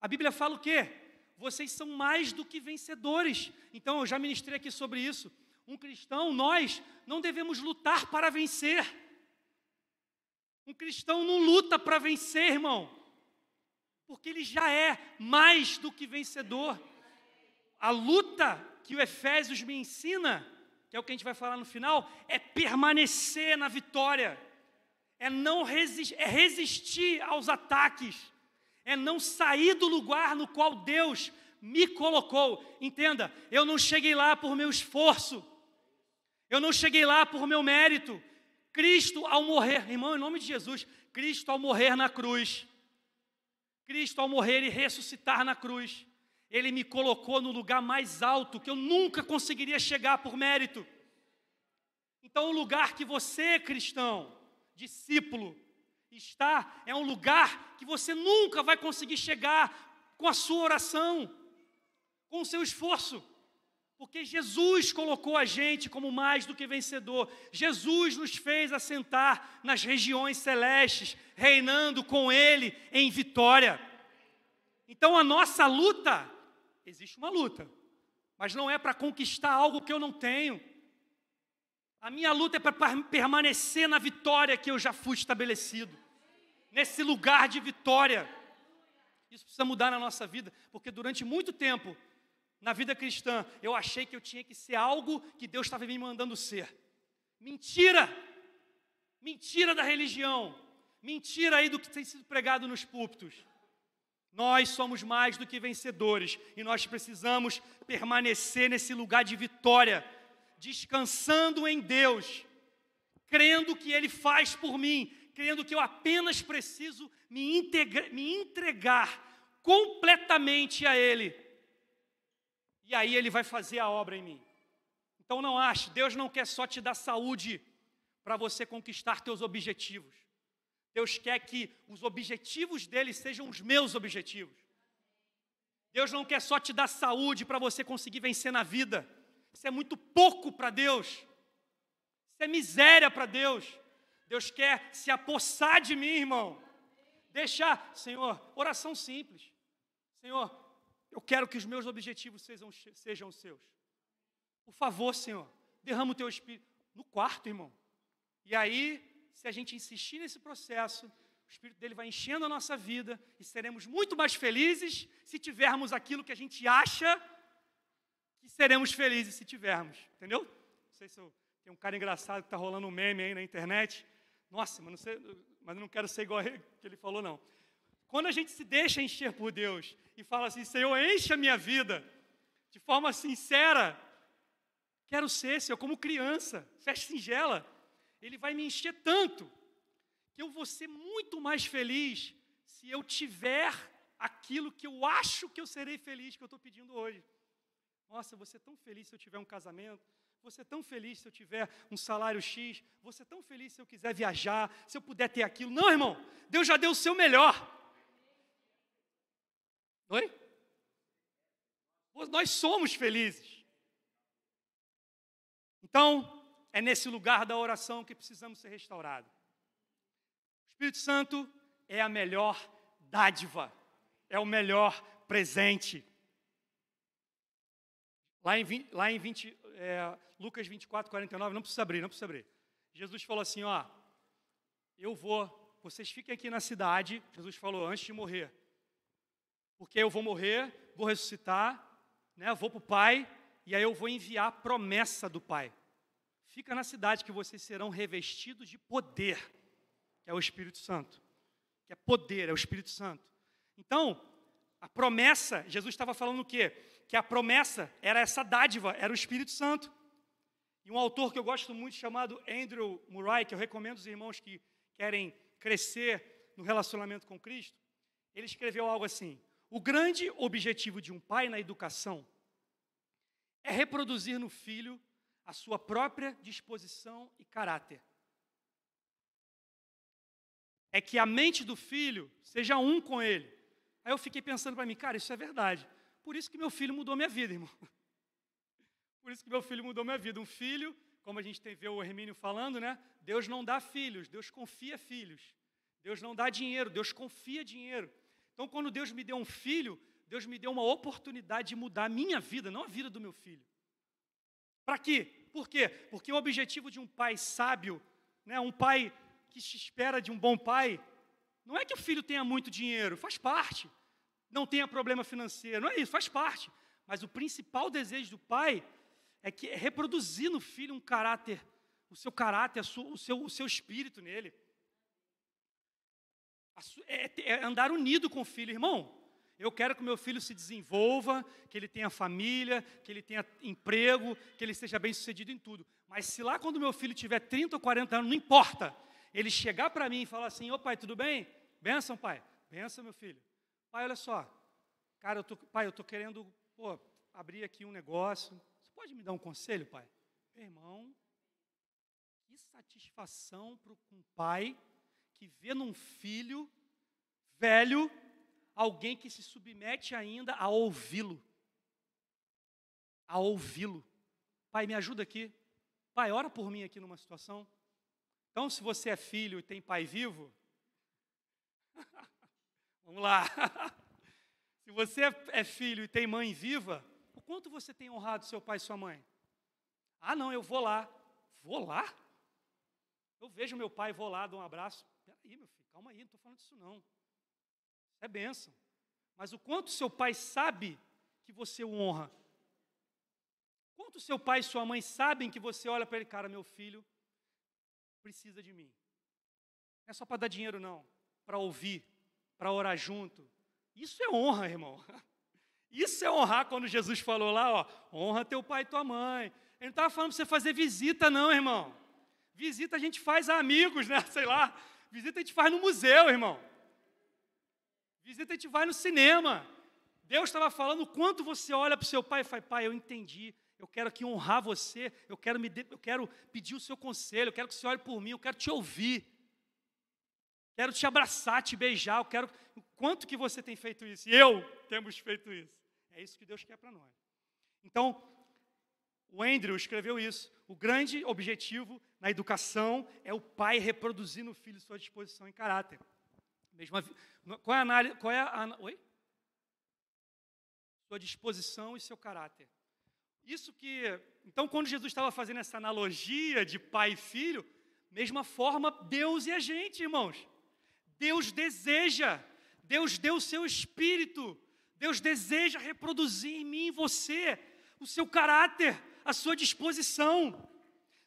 A Bíblia fala o quê? Vocês são mais do que vencedores. Então, eu já ministrei aqui sobre isso. Um cristão, nós não devemos lutar para vencer. Um cristão não luta para vencer, irmão. Porque ele já é mais do que vencedor. A luta que o Efésios me ensina, que é o que a gente vai falar no final, é permanecer na vitória. É resistir aos ataques. É não sair do lugar no qual Deus me colocou. Entenda, eu não cheguei lá por meu esforço. Eu não cheguei lá por meu mérito. Cristo ao morrer, irmão, em nome de Jesus, Cristo ao morrer na cruz, Cristo ao morrer e ressuscitar na cruz, Ele me colocou no lugar mais alto, que eu nunca conseguiria chegar por mérito. Então, o lugar que você, cristão, discípulo, está, é um lugar que você nunca vai conseguir chegar com a sua oração, com o seu esforço. Porque Jesus colocou a gente como mais do que vencedor. Jesus nos fez assentar nas regiões celestes, reinando com Ele em vitória. Então, a nossa luta, existe uma luta, mas não é para conquistar algo que eu não tenho. A minha luta é para permanecer na vitória que eu já fui estabelecido. Nesse lugar de vitória. Isso precisa mudar na nossa vida, porque durante muito tempo, na vida cristã, eu achei que eu tinha que ser algo que Deus estava me mandando ser. Mentira! Mentira da religião. Mentira aí do que tem sido pregado nos púlpitos. Nós somos mais do que vencedores e nós precisamos permanecer nesse lugar de vitória, descansando em Deus, crendo que Ele faz por mim, crendo que eu apenas preciso me entregar completamente a Ele. E aí Ele vai fazer a obra em mim. Então não ache, Deus não quer só te dar saúde para você conquistar teus objetivos. Deus quer que os objetivos dele sejam os meus objetivos. Deus não quer só te dar saúde para você conseguir vencer na vida. Isso é muito pouco para Deus. Isso é miséria para Deus. Deus quer se apossar de mim, irmão. Deixar, Senhor, oração simples. Senhor, eu quero que os meus objetivos sejam os seus. Por favor, Senhor, derrama o teu Espírito no quarto, irmão. E aí, se a gente insistir nesse processo, o Espírito dele vai enchendo a nossa vida e seremos muito mais felizes se tivermos aquilo que a gente acha que seremos felizes se tivermos. Entendeu? Não sei se tem um cara engraçado que está rolando um meme aí na internet. Nossa, mas eu não quero ser igual a ele, que ele falou, não. Quando a gente se deixa encher por Deus e fala assim, Senhor, enche a minha vida de forma sincera, quero ser, Senhor, como criança, fé singela. Ele vai me encher tanto que eu vou ser muito mais feliz se eu tiver aquilo que eu acho que eu serei feliz, que eu estou pedindo hoje. Nossa, eu vou ser tão feliz se eu tiver um casamento, vou ser tão feliz se eu tiver um salário X, vou ser tão feliz se eu quiser viajar, se eu puder ter aquilo. Não, irmão, Deus já deu o seu melhor. Oi? Nós somos felizes. Então, é nesse lugar da oração que precisamos ser restaurados. O Espírito Santo é a melhor dádiva, é o melhor presente. Lucas 24, 49, não precisa abrir. Jesus falou assim, ó, vocês fiquem aqui na cidade, Jesus falou, antes de morrer, porque eu vou morrer, vou ressuscitar, né, vou para o Pai, e aí eu vou enviar a promessa do Pai. Fica na cidade que vocês serão revestidos de poder, que é o Espírito Santo. Que é poder, é o Espírito Santo. Então, a promessa, Jesus estava falando o quê? Que a promessa era essa dádiva, era o Espírito Santo. E um autor que eu gosto muito, chamado Andrew Murray, que eu recomendo aos irmãos que querem crescer no relacionamento com Cristo, ele escreveu algo assim: o grande objetivo de um pai na educação é reproduzir no filho a sua própria disposição e caráter. É que a mente do filho seja um com ele. Aí eu fiquei pensando para mim, cara, isso é verdade. Por isso que meu filho mudou minha vida, irmão. Por isso que meu filho mudou minha vida. Um filho, como a gente vê o Hermínio falando, né? Deus não dá filhos, Deus confia filhos. Deus não dá dinheiro, Deus confia dinheiro. Então, quando Deus me deu um filho, Deus me deu uma oportunidade de mudar a minha vida, não a vida do meu filho. Para quê? Por quê? Porque o objetivo de um pai sábio, né, um pai que se espera de um bom pai, não é que o filho tenha muito dinheiro, faz parte. Não tenha problema financeiro, não é isso, faz parte. Mas o principal desejo do pai é reproduzir no filho um caráter, o seu caráter, o seu espírito nele. É andar unido com o filho, irmão. Eu quero que o meu filho se desenvolva, que ele tenha família, que ele tenha emprego, que ele seja bem sucedido em tudo. Mas se lá quando meu filho tiver 30 ou 40 anos, não importa, ele chegar para mim e falar assim, ô pai, tudo bem? Benção, pai. Benção, meu filho. Pai, olha só. Cara, eu estou querendo abrir aqui um negócio. Você pode me dar um conselho, pai? Meu irmão, que satisfação para um pai que vê num filho velho alguém que se submete ainda a ouvi-lo. A ouvi-lo. Pai, me ajuda aqui. Pai, ora por mim aqui numa situação. Então, se você é filho e tem pai vivo, vamos lá. Se você é filho e tem mãe viva, o quanto você tem honrado seu pai e sua mãe? Ah, não, eu vou lá. Vou lá? Eu vejo meu pai, vou lá, dou um abraço. Peraí, meu filho, calma aí, não estou falando disso não. Isso é bênção. Mas o quanto seu pai sabe que você o honra? Quanto seu pai e sua mãe sabem que você olha para ele, cara, meu filho precisa de mim. Não é só para dar dinheiro, não. Para ouvir, para orar junto. Isso é honra, irmão. Isso é honrar quando Jesus falou lá, ó, honra teu pai e tua mãe. Ele não estava falando para você fazer visita, não, irmão. Visita a gente faz a amigos, né? Sei lá. Visita a gente faz no museu, irmão. Visita a gente vai no cinema. Deus estava falando o quanto você olha para o seu pai e fala, pai, eu entendi. Eu quero aqui honrar você, eu quero pedir o seu conselho, eu quero que você olhe por mim, eu quero te ouvir. Quero te abraçar, te beijar, eu quero... O quanto que você tem feito isso? E eu temos feito isso. É isso que Deus quer para nós. Então, o Andrew escreveu isso. O grande objetivo na educação é o pai reproduzir no filho sua disposição e caráter. Qual é a análise? Oi? Sua disposição e seu caráter. Isso que... Então, quando Jesus estava fazendo essa analogia de pai e filho, mesma forma, Deus e a gente, irmãos. Deus deseja, Deus deu o seu espírito, Deus deseja reproduzir em mim e você o seu caráter, a sua disposição.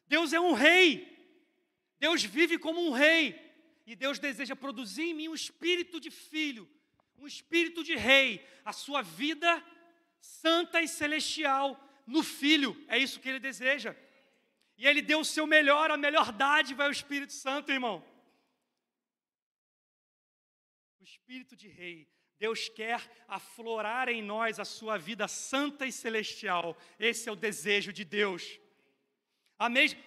Deus é um rei, Deus vive como um rei, e Deus deseja produzir em mim um espírito de filho, um espírito de rei, a sua vida santa e celestial no Filho, é isso que Ele deseja. E Ele deu o seu melhor, a melhor dádiva é o Espírito Santo, irmão. O Espírito de Rei. Deus quer aflorar em nós a sua vida santa e celestial. Esse é o desejo de Deus.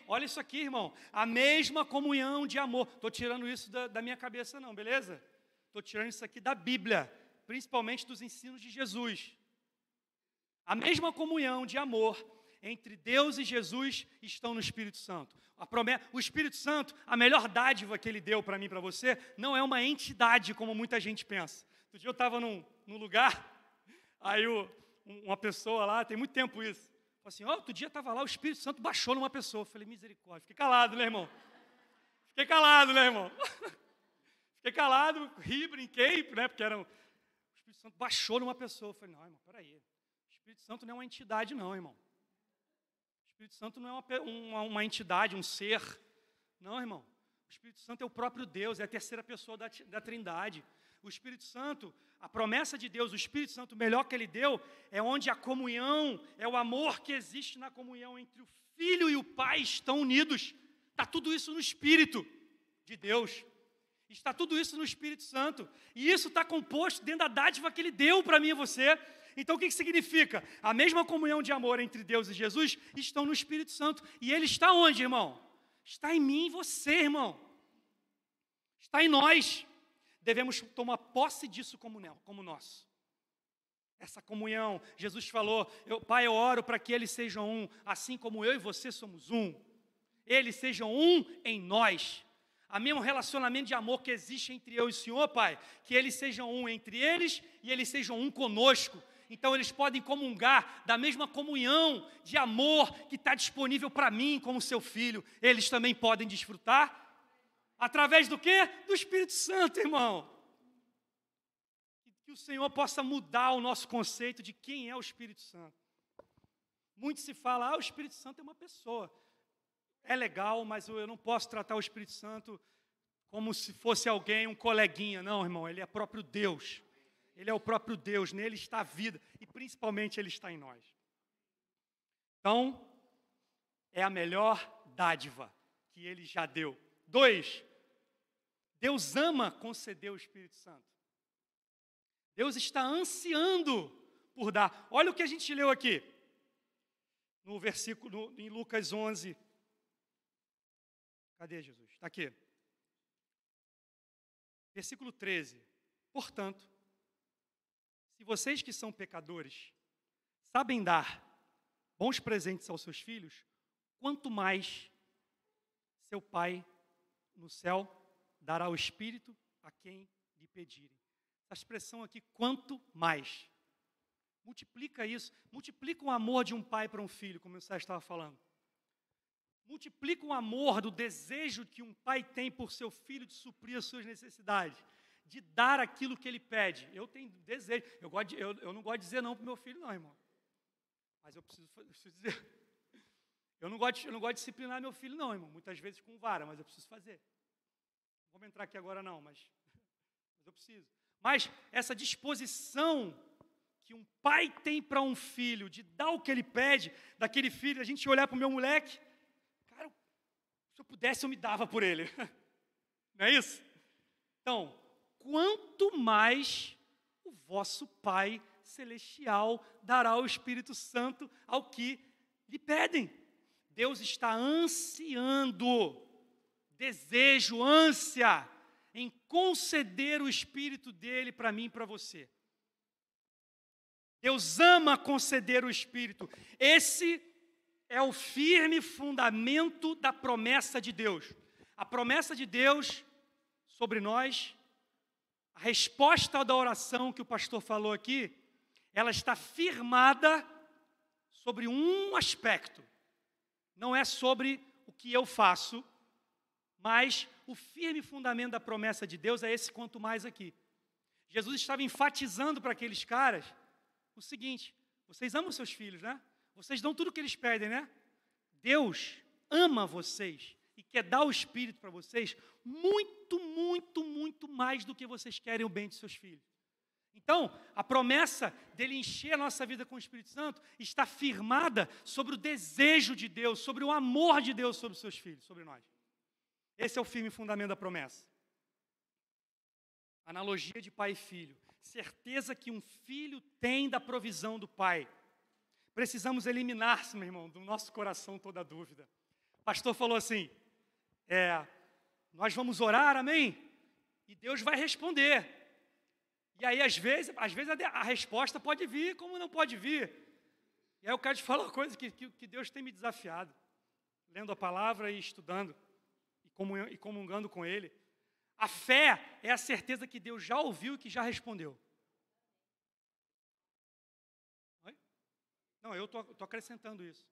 Olha isso aqui, irmão. A mesma comunhão de amor. Estou tirando isso da minha cabeça não, beleza? Estou tirando isso aqui da Bíblia, principalmente dos ensinos de Jesus. A mesma comunhão de amor entre Deus e Jesus estão no Espírito Santo. O Espírito Santo, a melhor dádiva que Ele deu para mim e para você, não é uma entidade como muita gente pensa. Outro dia eu estava num lugar, aí uma pessoa lá, tem muito tempo isso, assim, outro dia estava lá, o Espírito Santo baixou numa pessoa. Eu falei, misericórdia, fiquei calado, né, irmão? Fiquei calado, né, irmão? Fiquei calado, ri, brinquei, né, porque o Espírito Santo baixou numa pessoa. Eu falei, não, irmão, peraí. O Espírito Santo não é uma entidade, não, irmão. O Espírito Santo não é uma entidade, um ser. Não, irmão. O Espírito Santo é o próprio Deus, é a terceira pessoa da Trindade. O Espírito Santo, a promessa de Deus, o Espírito Santo, o melhor que Ele deu, é onde a comunhão, é o amor que existe na comunhão entre o Filho e o Pai estão unidos. Está tudo isso no Espírito de Deus. Está tudo isso no Espírito Santo. E isso está composto dentro da dádiva que Ele deu para mim e você. Então o que significa? A mesma comunhão de amor entre Deus e Jesus estão no Espírito Santo. E Ele está onde, irmão? Está em mim e você, irmão. Está em nós. Devemos tomar posse disso como nosso. Essa comunhão, Jesus falou, Pai, eu oro para que eles sejam um, assim como eu e você somos um. Eles sejam um em nós. O mesmo relacionamento de amor que existe entre eu e o Senhor, Pai, que eles sejam um entre eles e eles sejam um conosco. Então eles podem comungar da mesma comunhão de amor que está disponível para mim como seu filho. Eles também podem desfrutar. Através do quê? Do Espírito Santo, irmão. Que o Senhor possa mudar o nosso conceito de quem é o Espírito Santo. Muito se fala, o Espírito Santo é uma pessoa. É legal, mas eu não posso tratar o Espírito Santo como se fosse alguém, um coleguinha. Não, irmão, ele é próprio Deus. Ele é o próprio Deus, nele está a vida. E principalmente ele está em nós. Então, é a melhor dádiva que ele já deu. 2, Deus ama conceder o Espírito Santo. Deus está ansiando por dar. Olha o que a gente leu aqui. No versículo, em Lucas 11. Cadê Jesus? Está aqui. Versículo 13. Portanto, se vocês que são pecadores sabem dar bons presentes aos seus filhos, quanto mais seu Pai no céu dará o Espírito a quem lhe pedirem. Essa expressão aqui, quanto mais. Multiplica isso. Multiplica o amor de um pai para um filho, como o Sérgio estava falando. Multiplica o amor do desejo que um pai tem por seu filho de suprir as suas necessidades, de dar aquilo que ele pede. Eu tenho desejo. Eu não gosto de dizer não para o meu filho, não, irmão. Mas eu preciso dizer. Eu não gosto de disciplinar meu filho, não, irmão. Muitas vezes com vara, mas eu preciso fazer. Não vamos entrar aqui agora, não, mas eu preciso. Mas essa disposição que um pai tem para um filho, de dar o que ele pede, daquele filho, a gente olhar para o meu moleque, cara, se eu pudesse eu me dava por ele. Não é isso? Então, quanto mais o vosso Pai Celestial dará o Espírito Santo ao que lhe pedem. Deus está ansiando, desejo, ânsia, em conceder o Espírito dele para mim e para você. Deus ama conceder o Espírito. Esse é o firme fundamento da promessa de Deus. A promessa de Deus sobre nós, a resposta da oração que o pastor falou aqui, ela está firmada sobre um aspecto. Não é sobre o que eu faço, mas o firme fundamento da promessa de Deus é esse quanto mais aqui. Jesus estava enfatizando para aqueles caras o seguinte: vocês amam seus filhos, né? Vocês dão tudo o que eles pedem, né? Deus ama vocês e quer dar o Espírito para vocês muito, muito, muito mais do que vocês querem o bem de seus filhos. Então, a promessa dele encher a nossa vida com o Espírito Santo está firmada sobre o desejo de Deus, sobre o amor de Deus sobre os seus filhos, sobre nós. Esse é o firme fundamento da promessa. Analogia de pai e filho. Certeza que um filho tem da provisão do pai. Precisamos eliminar, meu irmão, do nosso coração toda dúvida. O pastor falou assim, nós vamos orar, amém? E Deus vai responder. E aí, às vezes a resposta pode vir, como não pode vir. E aí eu quero te falar uma coisa que Deus tem me desafiado, lendo a palavra e estudando, e comungando com Ele. A fé é a certeza que Deus já ouviu e que já respondeu. Oi? Não, eu tô acrescentando isso.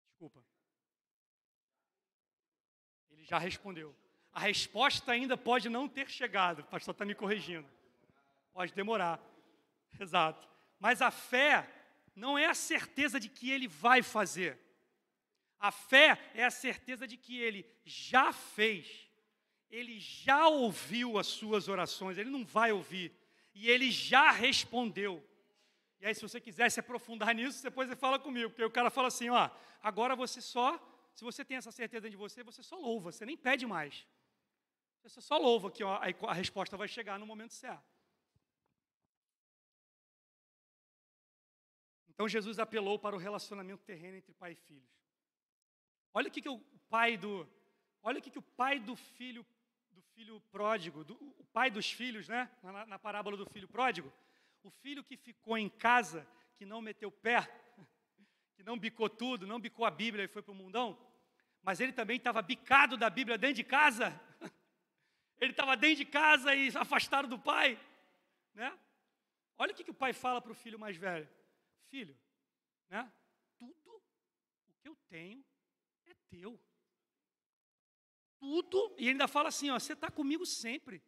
Desculpa. Ele já respondeu. A resposta ainda pode não ter chegado. O pastor está me corrigindo. Pode demorar. Exato. Mas a fé não é a certeza de que ele vai fazer. A fé é a certeza de que ele já fez. Ele já ouviu as suas orações. Ele não vai ouvir. E ele já respondeu. E aí, se você quiser se aprofundar nisso, depois você fala comigo. Porque o cara fala assim, ó, agora você só, se você tem essa certeza de você só louva, você nem pede mais. Você só louva que ó, a resposta vai chegar no momento certo. Então, Jesus apelou para o relacionamento terreno entre pai e filhos. Olha o que o pai do filho pródigo, o pai dos filhos, né? Na parábola do filho pródigo, o filho que ficou em casa, que não meteu pé, que não bicou tudo, não bicou a Bíblia e foi para o mundão, mas ele também estava bicado da Bíblia dentro de casa. Ele estava dentro de casa e afastado do pai, né? Olha o que o pai fala para o filho mais velho. Filho, né? Tudo o que eu tenho é teu. Tudo, e ele ainda fala assim, ó, você está comigo sempre.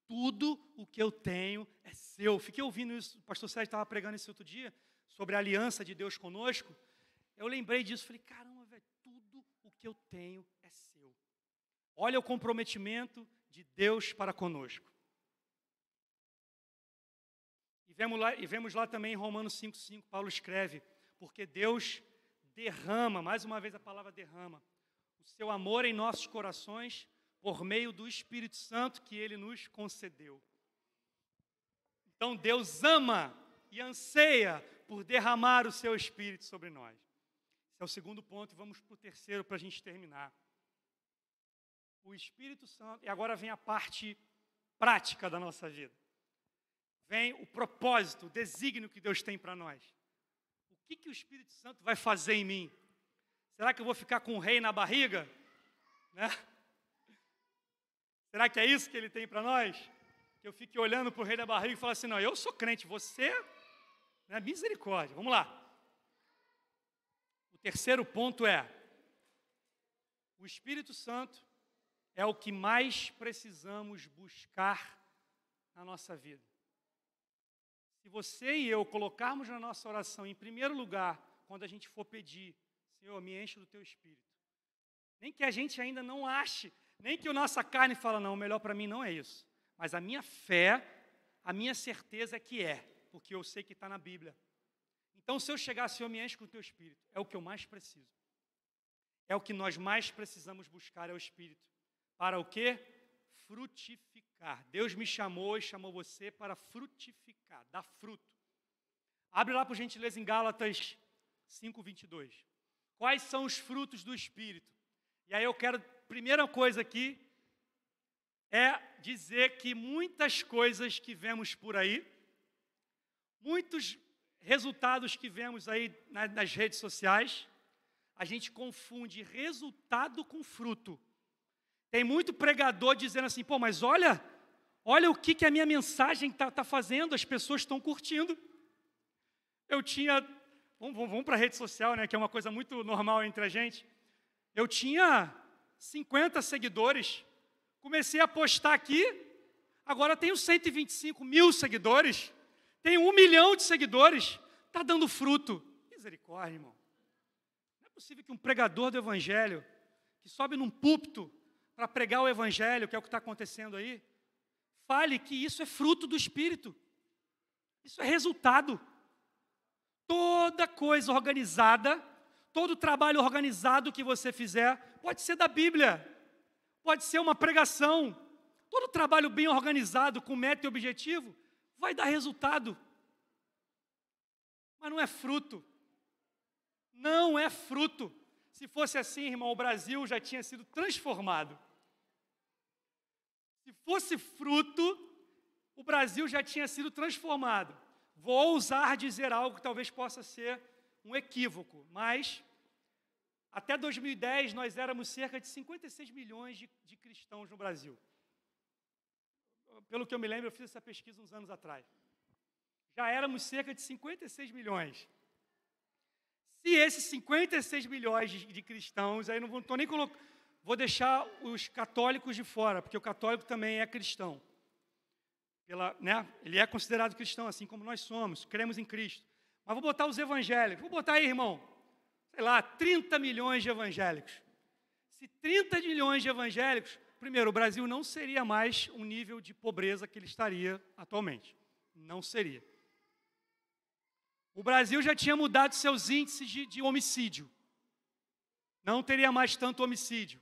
Tudo o que eu tenho é seu. Fiquei ouvindo isso, o pastor Sérgio estava pregando esse outro dia, sobre a aliança de Deus conosco. Eu lembrei disso, falei, caramba, velho, tudo o que eu tenho é seu. Olha o comprometimento de Deus para conosco. E vemos lá também em Romanos 5,5, Paulo escreve, porque Deus derrama, mais uma vez a palavra derrama, o seu amor em nossos corações por meio do Espírito Santo que Ele nos concedeu. Então Deus ama e anseia por derramar o seu Espírito sobre nós. Esse é o segundo ponto, e vamos para o terceiro para a gente terminar. O Espírito Santo, e agora vem a parte prática da nossa vida. Vem o propósito, o desígnio que Deus tem para nós. O que o Espírito Santo vai fazer em mim? Será que eu vou ficar com o rei na barriga? Né? Será que é isso que ele tem para nós? Que eu fique olhando para o rei da barriga e falo assim, não, eu sou crente, você, né, misericórdia. Vamos lá. O terceiro ponto é, o Espírito Santo é o que mais precisamos buscar na nossa vida. Se você e eu colocarmos na nossa oração, em primeiro lugar, quando a gente for pedir, Senhor, me enche do Teu Espírito. Nem que a gente ainda não ache, nem que a nossa carne fala, não, o melhor para mim não é isso. Mas a minha fé, a minha certeza é que é, porque eu sei que está na Bíblia. Então, se eu chegar, Senhor, me enche com o Teu Espírito, é o que eu mais preciso. É o que nós mais precisamos buscar, é o Espírito. Para o quê? Frutificar. Deus me chamou e chamou você para frutificar, dar fruto. Abre lá, por gentileza, em Gálatas 5:22. Quais são os frutos do Espírito? E aí eu quero, primeira coisa aqui, é dizer que muitas coisas que vemos por aí, muitos resultados que vemos aí nas redes sociais, a gente confunde resultado com fruto. Tem muito pregador dizendo assim, pô, mas olha o que a minha mensagem está fazendo, as pessoas estão curtindo. Eu tinha, vamos para a rede social, né, que é uma coisa muito normal entre a gente. Eu tinha 50 seguidores, comecei a postar aqui, agora tenho 125 mil seguidores, tenho 1 milhão de seguidores, está dando fruto. Misericórdia, irmão. Não é possível que um pregador do Evangelho, que sobe num púlpito para pregar o Evangelho, que é o que está acontecendo aí, fale que isso é fruto do Espírito. Isso é resultado. Toda coisa organizada, todo trabalho organizado que você fizer, pode ser da Bíblia, pode ser uma pregação. Todo trabalho bem organizado, com meta e objetivo, vai dar resultado. Mas não é fruto. Não é fruto. Se fosse assim, irmão, o Brasil já tinha sido transformado. Se fosse fruto, o Brasil já tinha sido transformado. Vou ousar dizer algo que talvez possa ser um equívoco, mas até 2010 nós éramos cerca de 56 milhões de cristãos no Brasil. Pelo que eu me lembro, eu fiz essa pesquisa uns anos atrás. já éramos cerca de 56 milhões. Se esses 56 milhões de cristãos, aí não estou nem colocando, vou deixar os católicos de fora, porque o católico também é cristão. Ele é considerado cristão, assim como nós somos, cremos em Cristo. Mas vou botar os evangélicos, vou botar aí, irmão, sei lá, 30 milhões de evangélicos. Se 30 milhões de evangélicos, primeiro, o Brasil não seria mais um nível de pobreza que ele estaria atualmente. Não seria. O Brasil já tinha mudado seus índices de homicídio. Não teria mais tanto homicídio.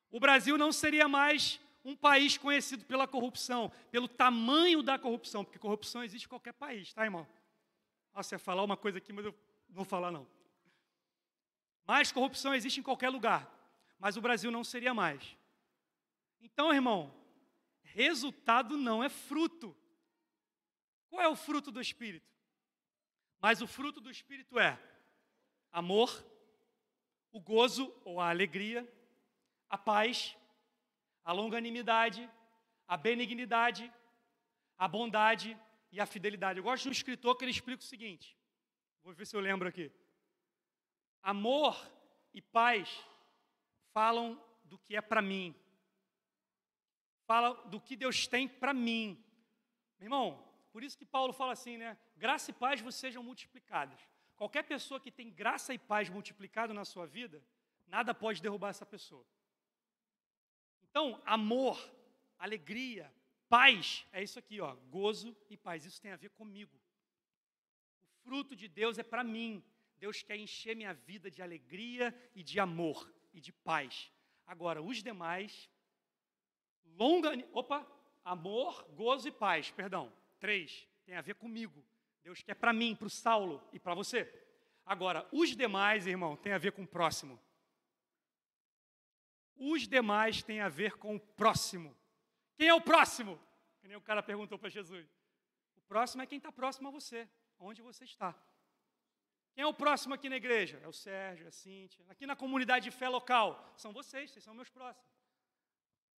O Brasil não seria mais um país conhecido pela corrupção, pelo tamanho da corrupção, porque corrupção existe em qualquer país, tá, irmão? Nossa, eu ia falar uma coisa aqui, mas eu não vou falar, não. Mas corrupção existe em qualquer lugar, mas o Brasil não seria mais. Então, irmão, resultado não é fruto. Qual é o fruto do Espírito? Mas o fruto do Espírito é amor, o gozo ou a alegria, a paz, a longanimidade, a benignidade, a bondade e a fidelidade. Eu gosto de um escritor que ele explica o seguinte, vou ver se eu lembro aqui. Amor e paz falam do que é para mim, falam do que Deus tem para mim. Meu irmão, por isso que Paulo fala assim, né? Graça e paz vos sejam multiplicadas. Qualquer pessoa que tem graça e paz multiplicado na sua vida, nada pode derrubar essa pessoa. Então, amor, alegria, paz, é isso aqui, ó, gozo e paz. Isso tem a ver comigo. O fruto de Deus é para mim. Deus quer encher minha vida de alegria e de amor e de paz. Agora, os demais, amor, gozo e paz, perdão. 3, tem a ver comigo. Deus quer para mim, para o Saulo e para você. Agora, os demais, irmão, tem a ver com o próximo. Os demais têm a ver com o próximo. Quem é o próximo? Que nem o cara perguntou para Jesus. O próximo é quem está próximo a você, onde você está. Quem é o próximo aqui na igreja? É o Sérgio, é a Cíntia. Aqui na comunidade de fé local, são vocês são meus próximos.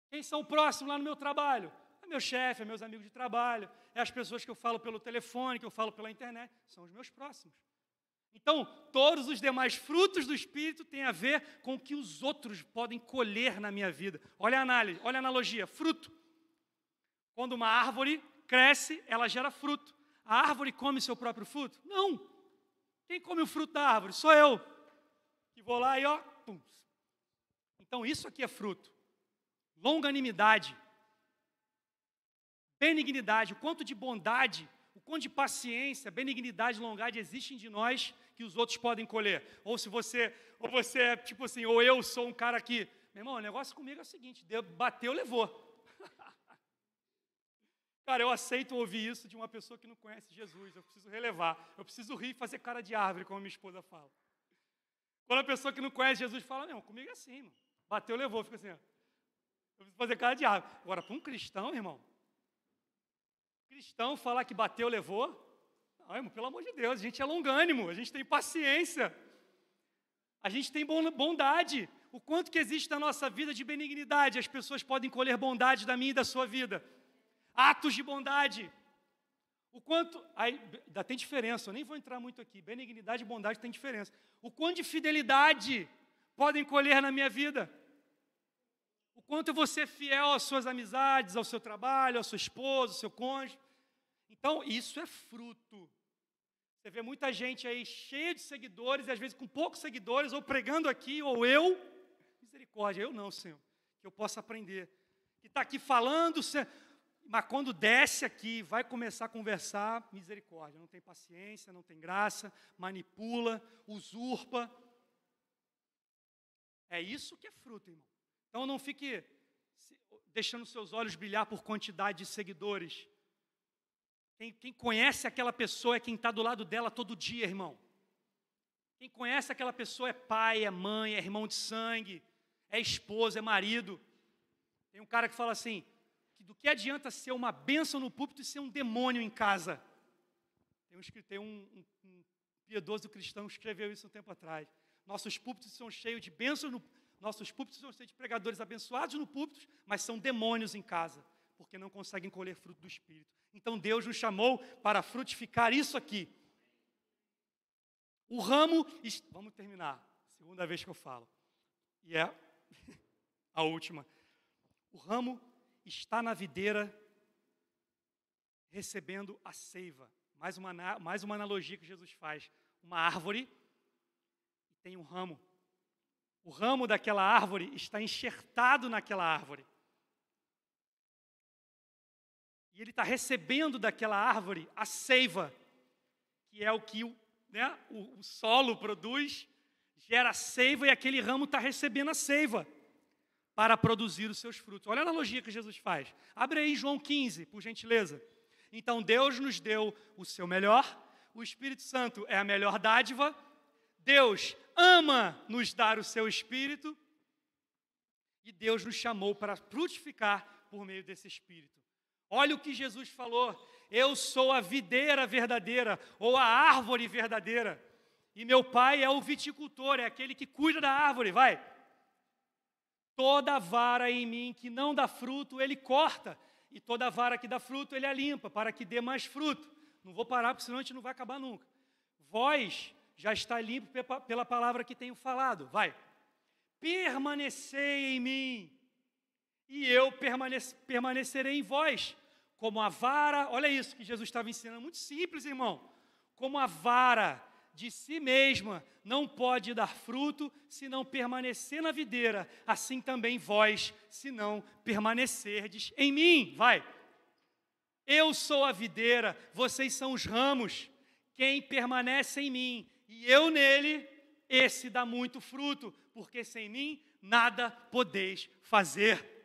Quem são próximos lá no meu trabalho? É meu chefe, é meus amigos de trabalho, é as pessoas que eu falo pelo telefone, que eu falo pela internet, são os meus próximos. Então, todos os demais frutos do Espírito têm a ver com o que os outros podem colher na minha vida. Olha a análise, olha a analogia, fruto. Quando uma árvore cresce, ela gera fruto. A árvore come seu próprio fruto? Não. Quem come o fruto da árvore? Sou eu. Que vou lá e ó, pum. Então, isso aqui é fruto. Longanimidade, benignidade, o quanto de bondade, o quanto de paciência, benignidade, longade existem de nós que os outros podem colher. Ou você é tipo assim, ou eu sou um cara que, meu irmão, o negócio comigo é o seguinte, bateu, levou. Cara, eu aceito ouvir isso de uma pessoa que não conhece Jesus, eu preciso relevar, eu preciso rir e fazer cara de árvore, como minha esposa fala. Quando a pessoa que não conhece Jesus fala, não, comigo é assim, mano. Bateu, levou, fica assim, ó. Eu preciso fazer cara de árvore. Agora, para um cristão, irmão, cristão falar que bateu, levou, não, irmão, pelo amor de Deus, a gente é longânimo, a gente tem paciência, a gente tem bondade. O quanto que existe na nossa vida de benignidade, as pessoas podem colher bondade da minha e da sua vida. Atos de bondade. O quanto, aí ainda tem diferença, eu nem vou entrar muito aqui, benignidade e bondade tem diferença. O quanto de fidelidade podem colher na minha vida. O quanto eu vou ser fiel às suas amizades, ao seu trabalho, à sua esposa, ao seu cônjuge. Então, isso é fruto. Você vê muita gente aí cheia de seguidores, e às vezes com poucos seguidores, ou pregando aqui, ou eu. Misericórdia, eu não, Senhor. Que eu possa aprender. Que está aqui falando, mas quando desce aqui, vai começar a conversar, misericórdia. Não tem paciência, não tem graça, manipula, usurpa. É isso que é fruto, irmão. Então não fique deixando seus olhos brilhar por quantidade de seguidores. Quem conhece aquela pessoa é quem está do lado dela todo dia, irmão. Quem conhece aquela pessoa é pai, é mãe, é irmão de sangue, é esposa, é marido. Tem um cara que fala assim, que do que adianta ser uma bênção no púlpito e ser um demônio em casa? Tem um piedoso cristão que escreveu isso um tempo atrás. Nossos púlpitos são cheios de bênçãos, nossos púlpitos são cheios de pregadores abençoados no púlpito, mas são demônios em casa. porque não conseguem colher fruto do Espírito. Então Deus nos chamou para frutificar isso aqui. O ramo, vamos terminar, segunda vez que eu falo, e é a última. O ramo está na videira recebendo a seiva. Mais uma analogia que Jesus faz. Uma árvore e tem um ramo. O ramo daquela árvore está enxertado naquela árvore. E ele está recebendo daquela árvore a seiva, que é o que o solo produz, gera seiva e aquele ramo está recebendo a seiva para produzir os seus frutos. Olha a analogia que Jesus faz. Abre aí João 15, por gentileza. Então Deus nos deu o seu melhor, o Espírito Santo é a melhor dádiva, Deus ama nos dar o seu Espírito e Deus nos chamou para frutificar por meio desse Espírito. Olha o que Jesus falou: eu sou a videira verdadeira, ou a árvore verdadeira, e meu Pai é o viticultor, é aquele que cuida da árvore, vai. Toda vara em mim que não dá fruto, ele corta, e toda vara que dá fruto, ele a limpa, para que dê mais fruto. Não vou parar, porque senão a gente não vai acabar nunca. Vós já está limpo pela palavra que tenho falado, vai. Permanecei em mim, e eu permanecerei em vós, como a vara, olha isso que Jesus estava ensinando, muito simples, irmão. Como a vara de si mesma não pode dar fruto se não permanecer na videira, assim também vós, se não permanecerdes em mim, vai. Eu sou a videira, vocês são os ramos, quem permanece em mim e eu nele, esse dá muito fruto, porque sem mim nada podeis fazer.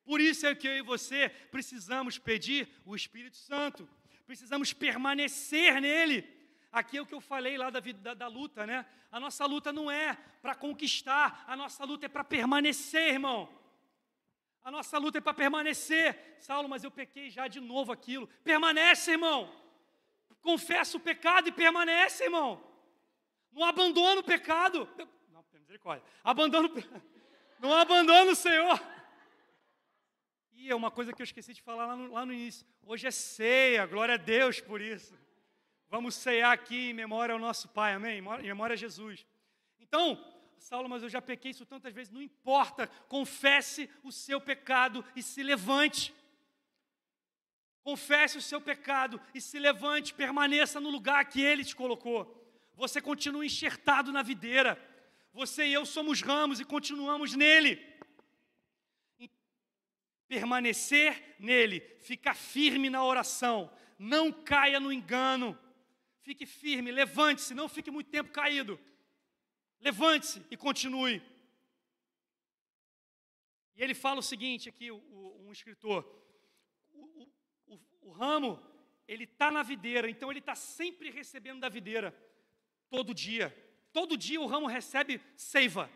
Por isso é que eu e você precisamos pedir o Espírito Santo, precisamos permanecer nele. Aqui é o que eu falei lá da luta, né? A nossa luta não é para conquistar, a nossa luta é para permanecer, irmão. A nossa luta é para permanecer. Saulo, mas eu pequei já de novo aquilo. Permanece, irmão. Confessa o pecado e permanece, irmão. Não abandona o pecado. Não, misericórdia. Não abandona o Senhor. E é uma coisa que eu esqueci de falar lá no início. Hoje é ceia, glória a Deus por isso. Vamos ceiar aqui em memória ao nosso Pai, amém? Em memória a Jesus. Então, Saulo, mas eu já pequei isso tantas vezes, não importa. Confesse o seu pecado e se levante. Confesse o seu pecado e se levante, permaneça no lugar que Ele te colocou. Você continua enxertado na videira. Você e eu somos ramos e continuamos nele. Permanecer nele, ficar firme na oração, não caia no engano. Fique firme, levante-se, não fique muito tempo caído. Levante-se e continue. E ele fala o seguinte aqui, um escritor. O ramo, ele está na videira, então ele está sempre recebendo da videira, todo dia. Todo dia o ramo recebe seiva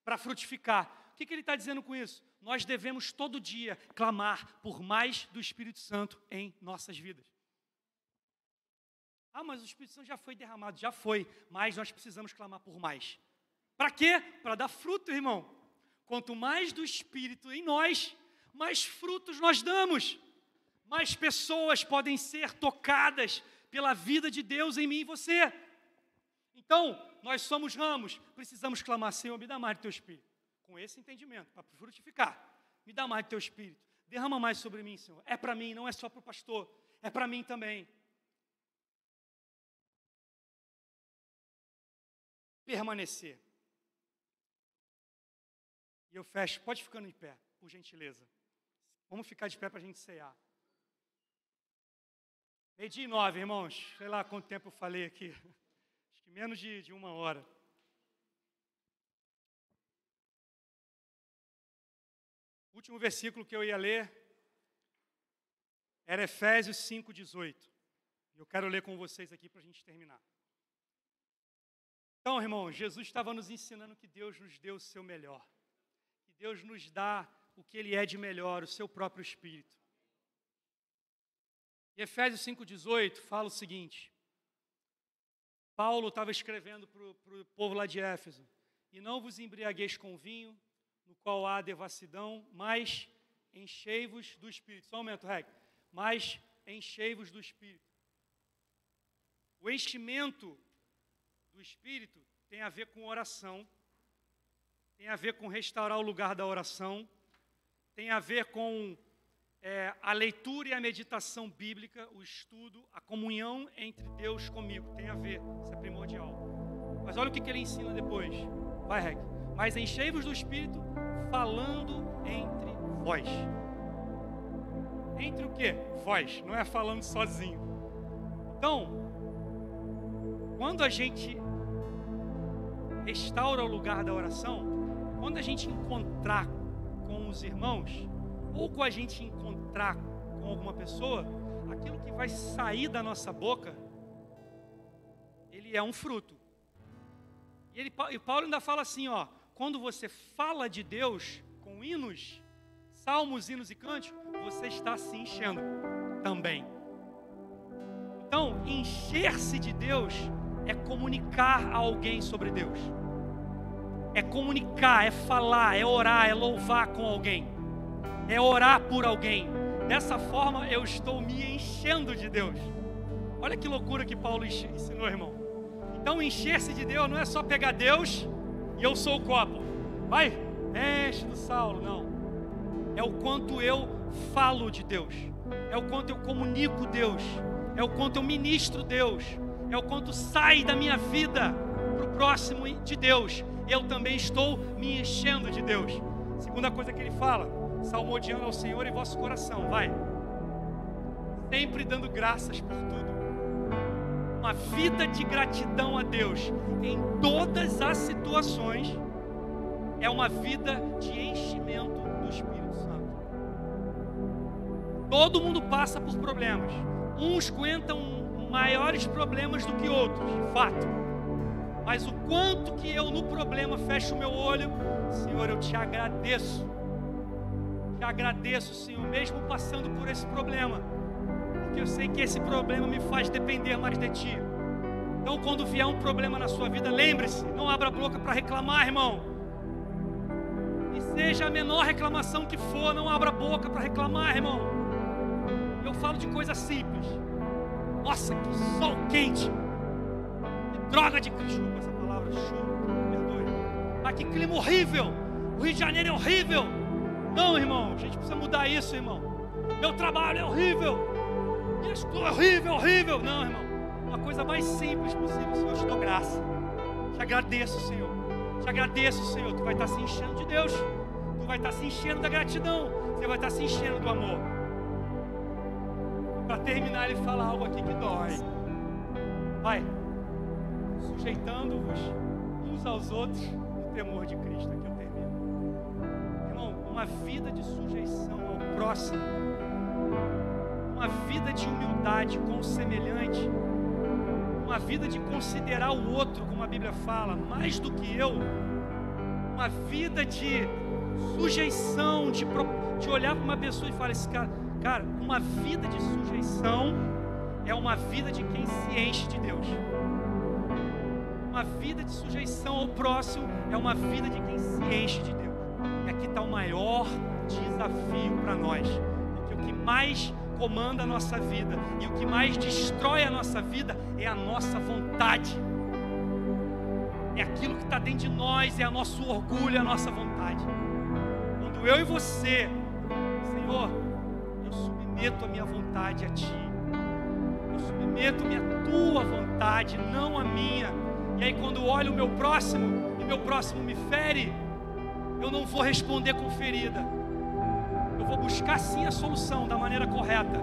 para frutificar. O que ele está dizendo com isso? Nós devemos todo dia clamar por mais do Espírito Santo em nossas vidas. Ah, mas o Espírito Santo já foi derramado, já foi, mas nós precisamos clamar por mais. Para quê? Para dar fruto, irmão. Quanto mais do Espírito em nós, mais frutos nós damos. Mais pessoas podem ser tocadas pela vida de Deus em mim e você. Então, nós somos ramos, precisamos clamar: Senhor, me dá mais do Teu Espírito. Com esse entendimento, para frutificar. Me dá mais do Teu Espírito. Derrama mais sobre mim, Senhor. É para mim, não é só para o pastor. É para mim também. Permanecer. E eu fecho, pode ficando em pé, por gentileza. Vamos ficar de pé para a gente ceiar. 12:09, irmãos. Sei lá quanto tempo eu falei aqui. Acho que menos de 1 hora. O último versículo que eu ia ler era Efésios 5:18. Eu quero ler com vocês aqui para a gente terminar. Então, irmão, Jesus estava nos ensinando que Deus nos deu o seu melhor. Que Deus nos dá o que Ele é de melhor, o seu próprio Espírito. E Efésios 5:18 fala o seguinte. Paulo estava escrevendo para o povo lá de Éfeso. E não vos embriagueis com vinho, no qual há devassidão, mas enchei-vos do Espírito. Só um momento, Reg. Mas enchei-vos do Espírito. O enchimento do Espírito tem a ver com oração, tem a ver com restaurar o lugar da oração, tem a ver com a leitura e a meditação bíblica, o estudo, a comunhão entre Deus comigo. Tem a ver, isso é primordial. Mas olha o que ele ensina depois. Vai, Reg. Mas enchei-vos do Espírito, falando entre vós. Entre o quê? Vós, não é falando sozinho. Então, quando a gente restaura o lugar da oração, quando a gente encontrar com os irmãos, ou com a gente encontrar com alguma pessoa, aquilo que vai sair da nossa boca, ele é um fruto. E Paulo ainda fala assim, ó, quando você fala de Deus com hinos, salmos, hinos e cânticos, você está se enchendo também. Então, encher-se de Deus é comunicar a alguém sobre Deus. É comunicar, é falar, é orar, é louvar com alguém. É orar por alguém. Dessa forma, eu estou me enchendo de Deus. Olha que loucura que Paulo ensinou, irmão. Então, encher-se de Deus não é só pegar Deus e eu sou o copo. Vai, enche do Saulo, não. É o quanto eu falo de Deus. É o quanto eu comunico Deus. É o quanto eu ministro Deus. É o quanto sai da minha vida para o próximo de Deus. Eu também estou me enchendo de Deus. Segunda coisa que ele fala, salmodiando ao Senhor em vosso coração, vai. Sempre dando graças por tudo. Uma vida de gratidão a Deus em todas as situações é uma vida de enchimento do Espírito Santo. Todo mundo passa por problemas. Uns aguentam maiores problemas do que outros, de fato. Mas o quanto que eu no problema fecho o meu olho, Senhor, eu te agradeço. Te agradeço, Senhor, mesmo passando por esse problema. Porque eu sei que esse problema me faz depender mais de Ti. Então, quando vier um problema na sua vida, lembre-se, não abra a boca para reclamar, irmão. E seja a menor reclamação que for, não abra a boca para reclamar, irmão. Eu falo de coisa simples. Nossa, que sol quente. Que droga de... Desculpa essa palavra, chuva, perdoe. Ah, que clima horrível. O Rio de Janeiro é horrível. Não, irmão, a gente precisa mudar isso, irmão. Meu trabalho é horrível. Minha escola é horrível, horrível. Não, irmão. Uma coisa mais simples possível, Senhor, eu te dou graça. Te agradeço, Senhor. Te agradeço, Senhor. Tu vai estar se enchendo de Deus. Tu vai estar se enchendo da gratidão. Você vai estar se enchendo do amor. Para terminar, ele fala algo aqui que dói. Vai, sujeitando-vos uns aos outros no temor de Cristo. Aqui eu termino. Irmão, uma vida de sujeição ao próximo, uma vida de humildade com o semelhante, uma vida de considerar o outro, como a Bíblia fala, mais do que eu, uma vida de sujeição, de olhar para uma pessoa e falar, esse cara, uma vida de sujeição é uma vida de quem se enche de Deus. Uma vida de sujeição ao próximo é uma vida de quem se enche de Deus. E aqui está o maior desafio para nós. Porque o que mais comanda a nossa vida e o que mais destrói a nossa vida é a nossa vontade. É aquilo que está dentro de nós, é o nosso orgulho, é a nossa vontade. Quando eu e você, Senhor, eu submeto a minha vontade a Ti. Eu submeto a Tua vontade, não a minha. E aí quando olho o meu próximo, e meu próximo me fere, eu não vou responder com ferida. Eu vou buscar sim a solução da maneira correta.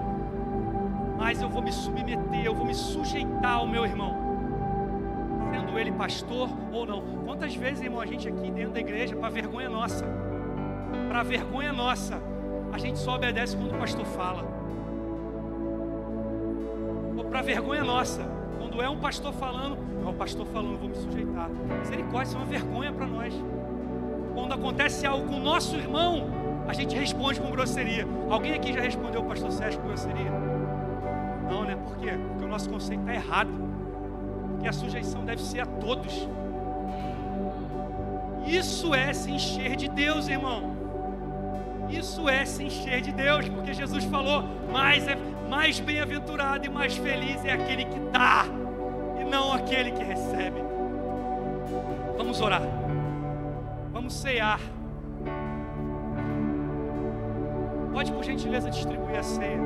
Mas eu vou me submeter, eu vou me sujeitar ao meu irmão. Sendo ele pastor ou não. Quantas vezes, irmão, a gente aqui dentro da igreja, para vergonha nossa, a gente só obedece quando o pastor fala. Ou para vergonha nossa, quando é um pastor falando, não é o pastor falando, eu vou me sujeitar. Misericórdia, isso é uma vergonha para nós. Quando acontece algo com o nosso irmão, a gente responde com grosseria. Alguém aqui já respondeu o pastor Sérgio com grosseria? Não, né? Por quê? Porque o nosso conceito está errado. Porque a sujeição deve ser a todos. Isso é se encher de Deus, irmão. Isso é se encher de Deus, porque Jesus falou, mais bem-aventurado e mais feliz é aquele que dá, e não aquele que recebe. Vamos orar, vamos cear. Pode, por gentileza, distribuir a ceia.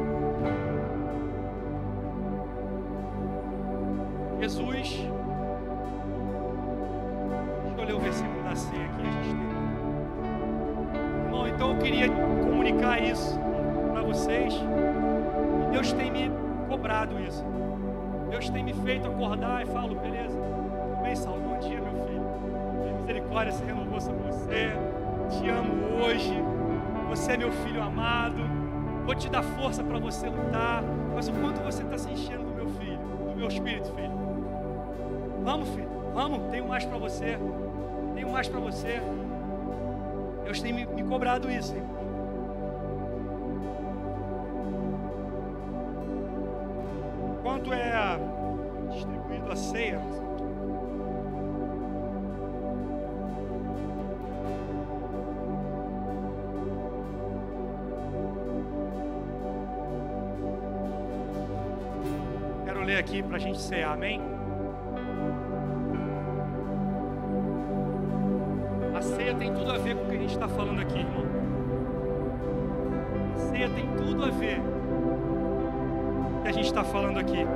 Jesus, deixa eu ler o versículo da ceia aqui, a gente tem. Bom, então eu queria comunicar isso para vocês. E Deus tem me cobrado isso. Deus tem me feito acordar e falo, beleza, tudo bem, Saulo, bom dia, meu filho. Que misericórdia se renovou sobre você. Te amo hoje. Você é meu filho amado. Vou te dar força para você lutar. Mas o quanto você está se enchendo do meu filho, do meu espírito, filho. Vamos, filho, vamos, tenho mais para você. Tenho mais para você. Deus tem me cobrado isso, hein? Quanto é distribuído a ceia? Quero ler aqui para a gente cear, amém? A ceia tem tudo a ver com o que a gente está falando aqui, irmão. A ceia tem tudo a ver com o que a gente está falando aqui.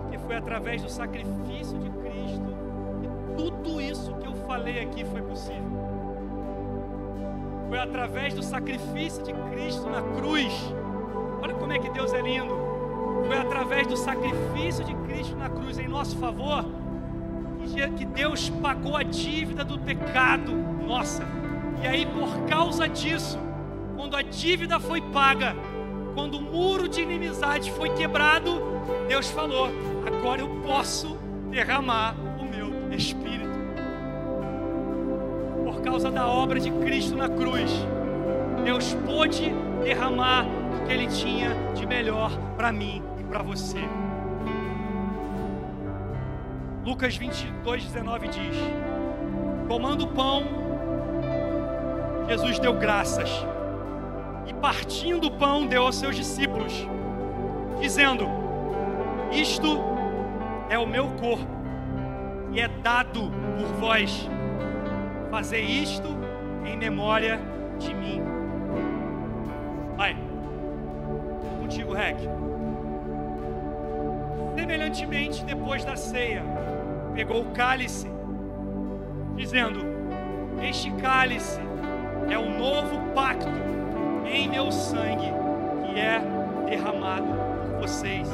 Porque foi através do sacrifício de Cristo que tudo isso que eu falei aqui foi possível. Foi através do sacrifício de Cristo na cruz. Olha como é que Deus é lindo. Foi através do sacrifício de Cristo na cruz em nosso favor que Deus pagou a dívida do pecado nossa. E aí, por causa disso, quando a dívida foi paga, quando o muro de inimizade foi quebrado, Deus falou, agora eu posso derramar o meu Espírito. Por causa da obra de Cristo na cruz, Deus pôde derramar o que Ele tinha de melhor para mim e para você. Lucas 22:19 diz, tomando o pão, Jesus deu graças e partindo o pão deu aos seus discípulos, dizendo, isto é o meu corpo e é dado por vós, fazei isto em memória de mim. Vai, contigo, Rec. Semelhantemente, depois da ceia, pegou o cálice, dizendo, este cálice é o novo pacto em meu sangue, que é derramado por vocês.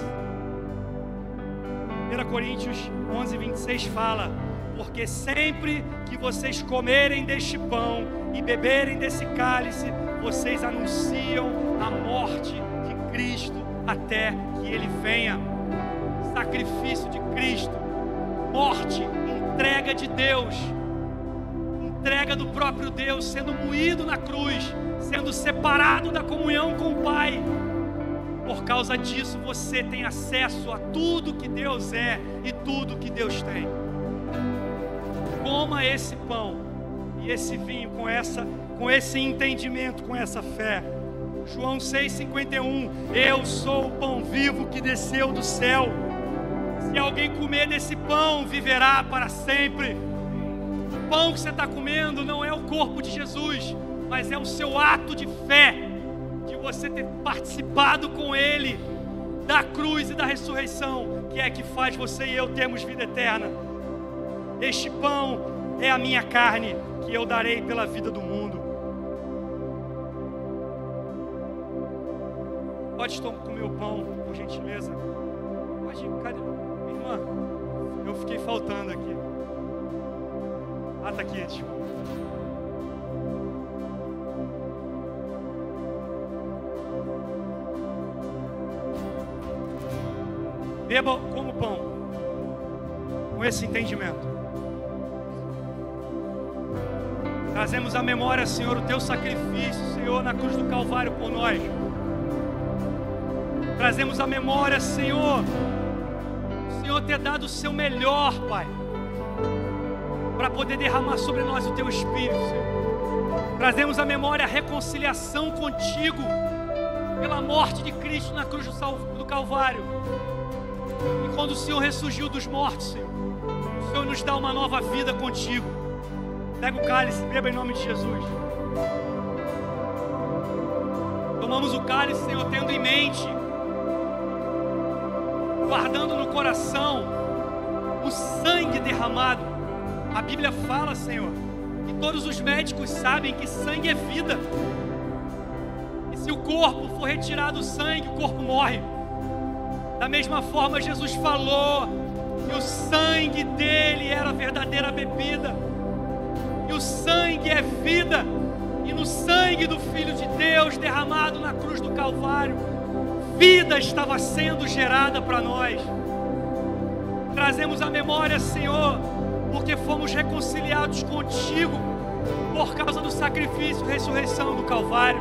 1 Coríntios 11:26 fala, porque sempre que vocês comerem deste pão e beberem desse cálice, vocês anunciam a morte de Cristo até que Ele venha. Sacrifício de Cristo, morte, entrega de Deus, entrega do próprio Deus, sendo moído na cruz, sendo separado da comunhão com o Pai. Por causa disso você tem acesso a tudo que Deus é e tudo que Deus tem. Coma esse pão e esse vinho com esse entendimento, com essa fé. João 6,51, eu sou o pão vivo que desceu do céu. Se alguém comer desse pão, viverá para sempre. O pão que você está comendo não é o corpo de Jesus, mas é o seu ato de fé, de você ter participado com Ele da cruz e da ressurreição, que é que faz você e eu termos vida eterna. Este pão é a minha carne, que eu darei pela vida do mundo. Pode comer o pão, por gentileza. Pode, cadê? Irmã, eu fiquei faltando aqui. Ah, tá aqui, desculpa. Beba como pão, com esse entendimento. Trazemos à memória, Senhor, o Teu sacrifício, Senhor, na cruz do Calvário por nós. Trazemos à memória, Senhor, o Senhor ter dado o Seu melhor, Pai, para poder derramar sobre nós o Teu Espírito, Senhor. Trazemos à memória a reconciliação contigo pela morte de Cristo na cruz do Calvário. E quando o Senhor ressurgiu dos mortos, Senhor, o Senhor nos dá uma nova vida contigo. Pega o cálice, beba em nome de Jesus. Tomamos o cálice, Senhor, tendo em mente, guardando no coração o sangue derramado. A Bíblia fala, Senhor, que todos os médicos sabem que sangue é vida. E se o corpo for retirado o sangue, o corpo morre. Da mesma forma, Jesus falou que o sangue dele era a verdadeira bebida. E o sangue é vida. E no sangue do Filho de Deus derramado na cruz do Calvário, vida estava sendo gerada para nós. Trazemos à memória, Senhor, porque fomos reconciliados contigo por causa do sacrifício e ressurreição do Calvário.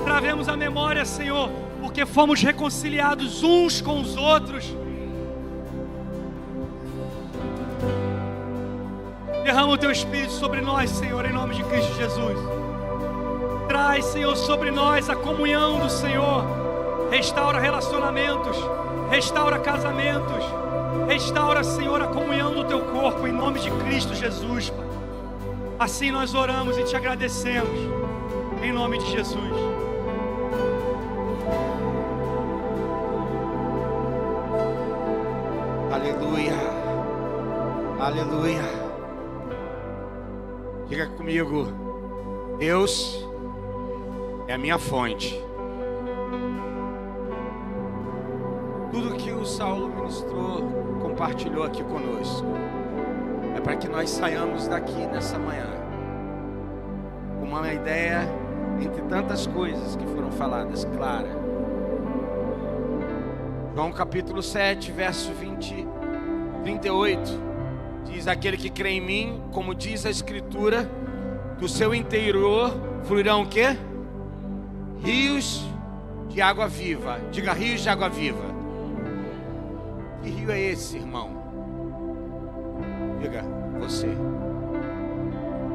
Trazemos à memória, Senhor, porque fomos reconciliados uns com os outros. Derrama o Teu Espírito sobre nós, Senhor, em nome de Cristo Jesus. Traz, Senhor, sobre nós a comunhão do Senhor. Restaura relacionamentos, restaura casamentos, restaura, Senhor, a comunhão do Teu corpo, em nome de Cristo Jesus, Pai. Assim nós oramos e Te agradecemos, em nome de Jesus. Aleluia, aleluia. Diga comigo: Deus é a minha fonte. Tudo que o Saulo ministrou, compartilhou aqui conosco, é para que nós saiamos daqui nessa manhã com uma ideia, entre tantas coisas que foram faladas, clara. João capítulo 7, verso 38, diz: aquele que crê em mim, como diz a Escritura, do seu interior fluirão o quê? Rios de água viva. Diga: rios de água viva. Que rio é esse, irmão? Diga: você.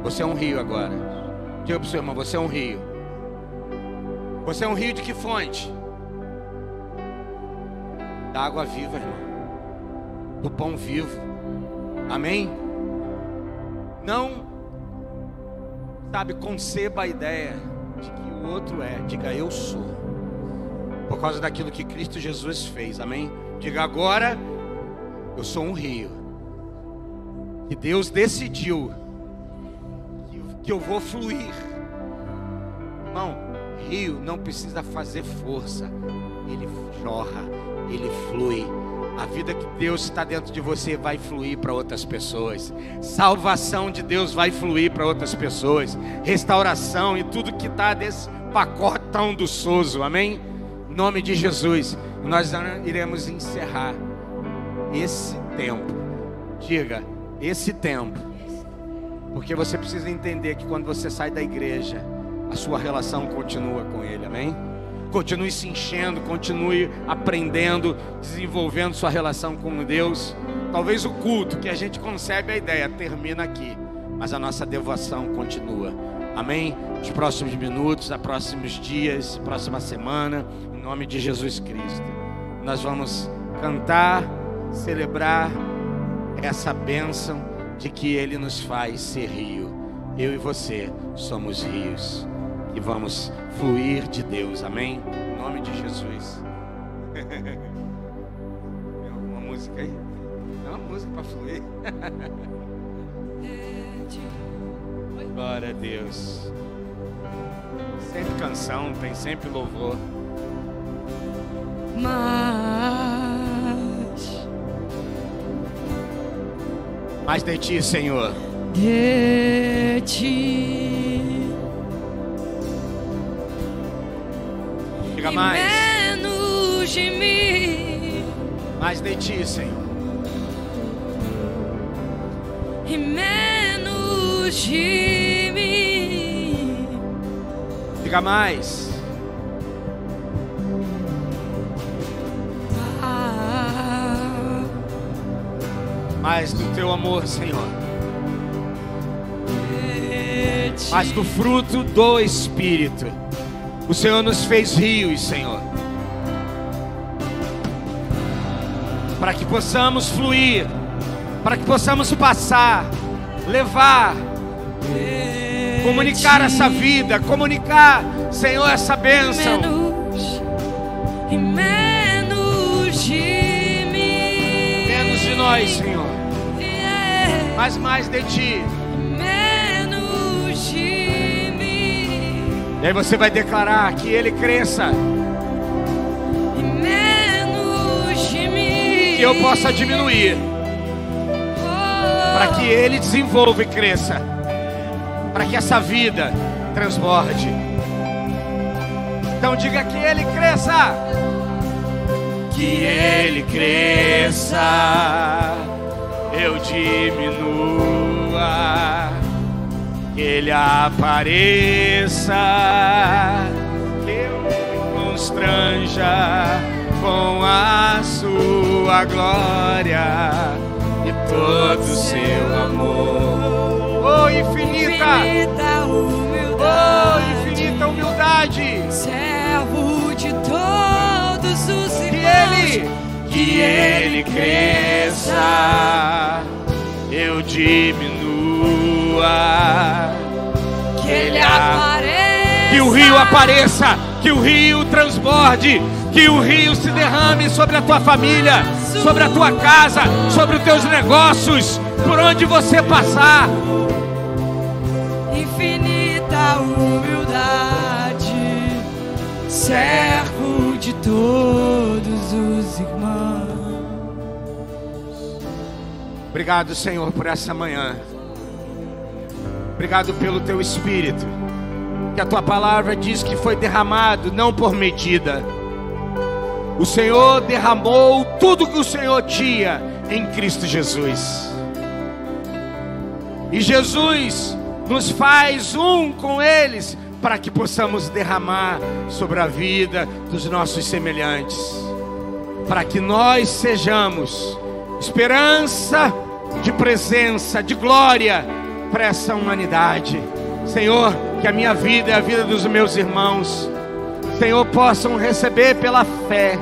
Você é um rio agora. Diga para o seu irmão: você é um rio. Você é um rio de que fonte? Da água viva, irmão. Do pão vivo. Amém? Não, sabe, conceba a ideia de que o outro é. Diga: eu sou. Por causa daquilo que Cristo Jesus fez. Amém? Diga: agora eu sou um rio. Que Deus decidiu que eu vou fluir. Irmão, rio não precisa fazer força. Ele jorra, ele flui. A vida que Deus está dentro de você vai fluir para outras pessoas. Salvação de Deus vai fluir para outras pessoas. Restauração e tudo que está desse pacote tão doçoso. Amém? Em nome de Jesus, nós iremos encerrar esse tempo. Diga: esse tempo. Porque você precisa entender que quando você sai da igreja, a sua relação continua com Ele. Amém? Continue se enchendo, continue aprendendo, desenvolvendo sua relação com Deus. Talvez o culto que a gente concebe a ideia termina aqui, mas a nossa devoção continua. Amém? Os próximos minutos, os próximos dias, próxima semana, em nome de Jesus Cristo, nós vamos cantar, celebrar essa bênção de que Ele nos faz ser rio. Eu e você somos rios e vamos fluir de Deus. Amém? Em nome de Jesus. Tem alguma música aí? Tem uma música para fluir. Glória a Deus. Sempre canção, tem sempre louvor. Mais de Ti, Senhor. De Ti. Diga mais. Menos de mim. Mais de Ti, Senhor. E menos de mim. Diga mais. Mais do Teu amor, Senhor. De mas do fruto do Espírito. O Senhor nos fez rios, Senhor, para que possamos fluir, para que possamos passar, levar, comunicar essa vida, comunicar, Senhor, essa bênção. Menos de nós, Senhor, mas mais de Ti. Menos de mim. E aí você vai declarar que Ele cresça, Menos de mim. que eu possa diminuir, para que Ele desenvolva e cresça, para que essa vida transborde. Então diga que Ele cresça, que Ele cresça, eu diminua, que Ele apareça, que eu me constranja com a sua glória e todo o seu amor. Oh, infinita humildade, oh, infinita humildade, servo de todos os irmãos, que Ele cresça, eu diminua, que Ele apareça, que o rio apareça, que o rio transborde, que o rio se derrame sobre a tua família, sobre a tua casa, sobre os teus negócios, por onde você passar. Infinita humildade, servo de todos os irmãos. Obrigado, Senhor, por essa manhã. Obrigado pelo teu Espírito, que a tua palavra diz que foi derramado não por medida. O Senhor derramou tudo que o Senhor tinha em Cristo Jesus. E Jesus nos faz um com eles, para que possamos derramar sobre a vida dos nossos semelhantes, para que nós sejamos esperança de presença, de glória para essa humanidade. Senhor, que a minha vida e a vida dos meus irmãos, Senhor, possam receber pela fé,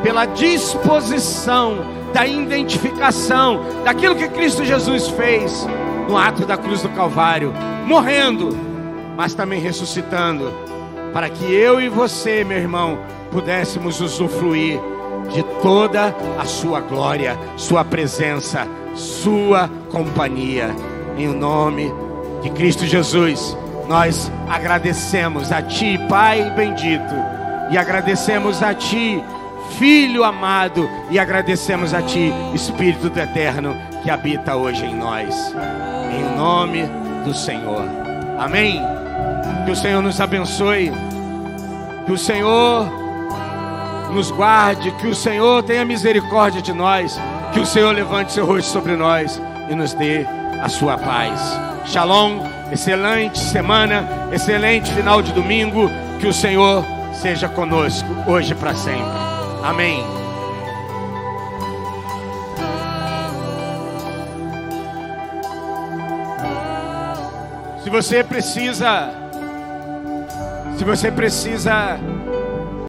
pela disposição da identificação daquilo que Cristo Jesus fez no ato da cruz do Calvário, morrendo, mas também ressuscitando, para que eu e você, meu irmão, pudéssemos usufruir de toda a sua glória, sua presença, sua companhia. Em nome de Cristo Jesus, nós agradecemos a Ti, Pai bendito, e agradecemos a Ti, Filho amado, e agradecemos a Ti, Espírito do Eterno, que habita hoje em nós. Em nome do Senhor. Amém. Que o Senhor nos abençoe, que o Senhor nos guarde, que o Senhor tenha misericórdia de nós, que o Senhor levante seu rosto sobre nós e nos dê a sua paz. Shalom, excelente semana, excelente final de domingo, que o Senhor seja conosco hoje e para sempre. Amém. Se você precisa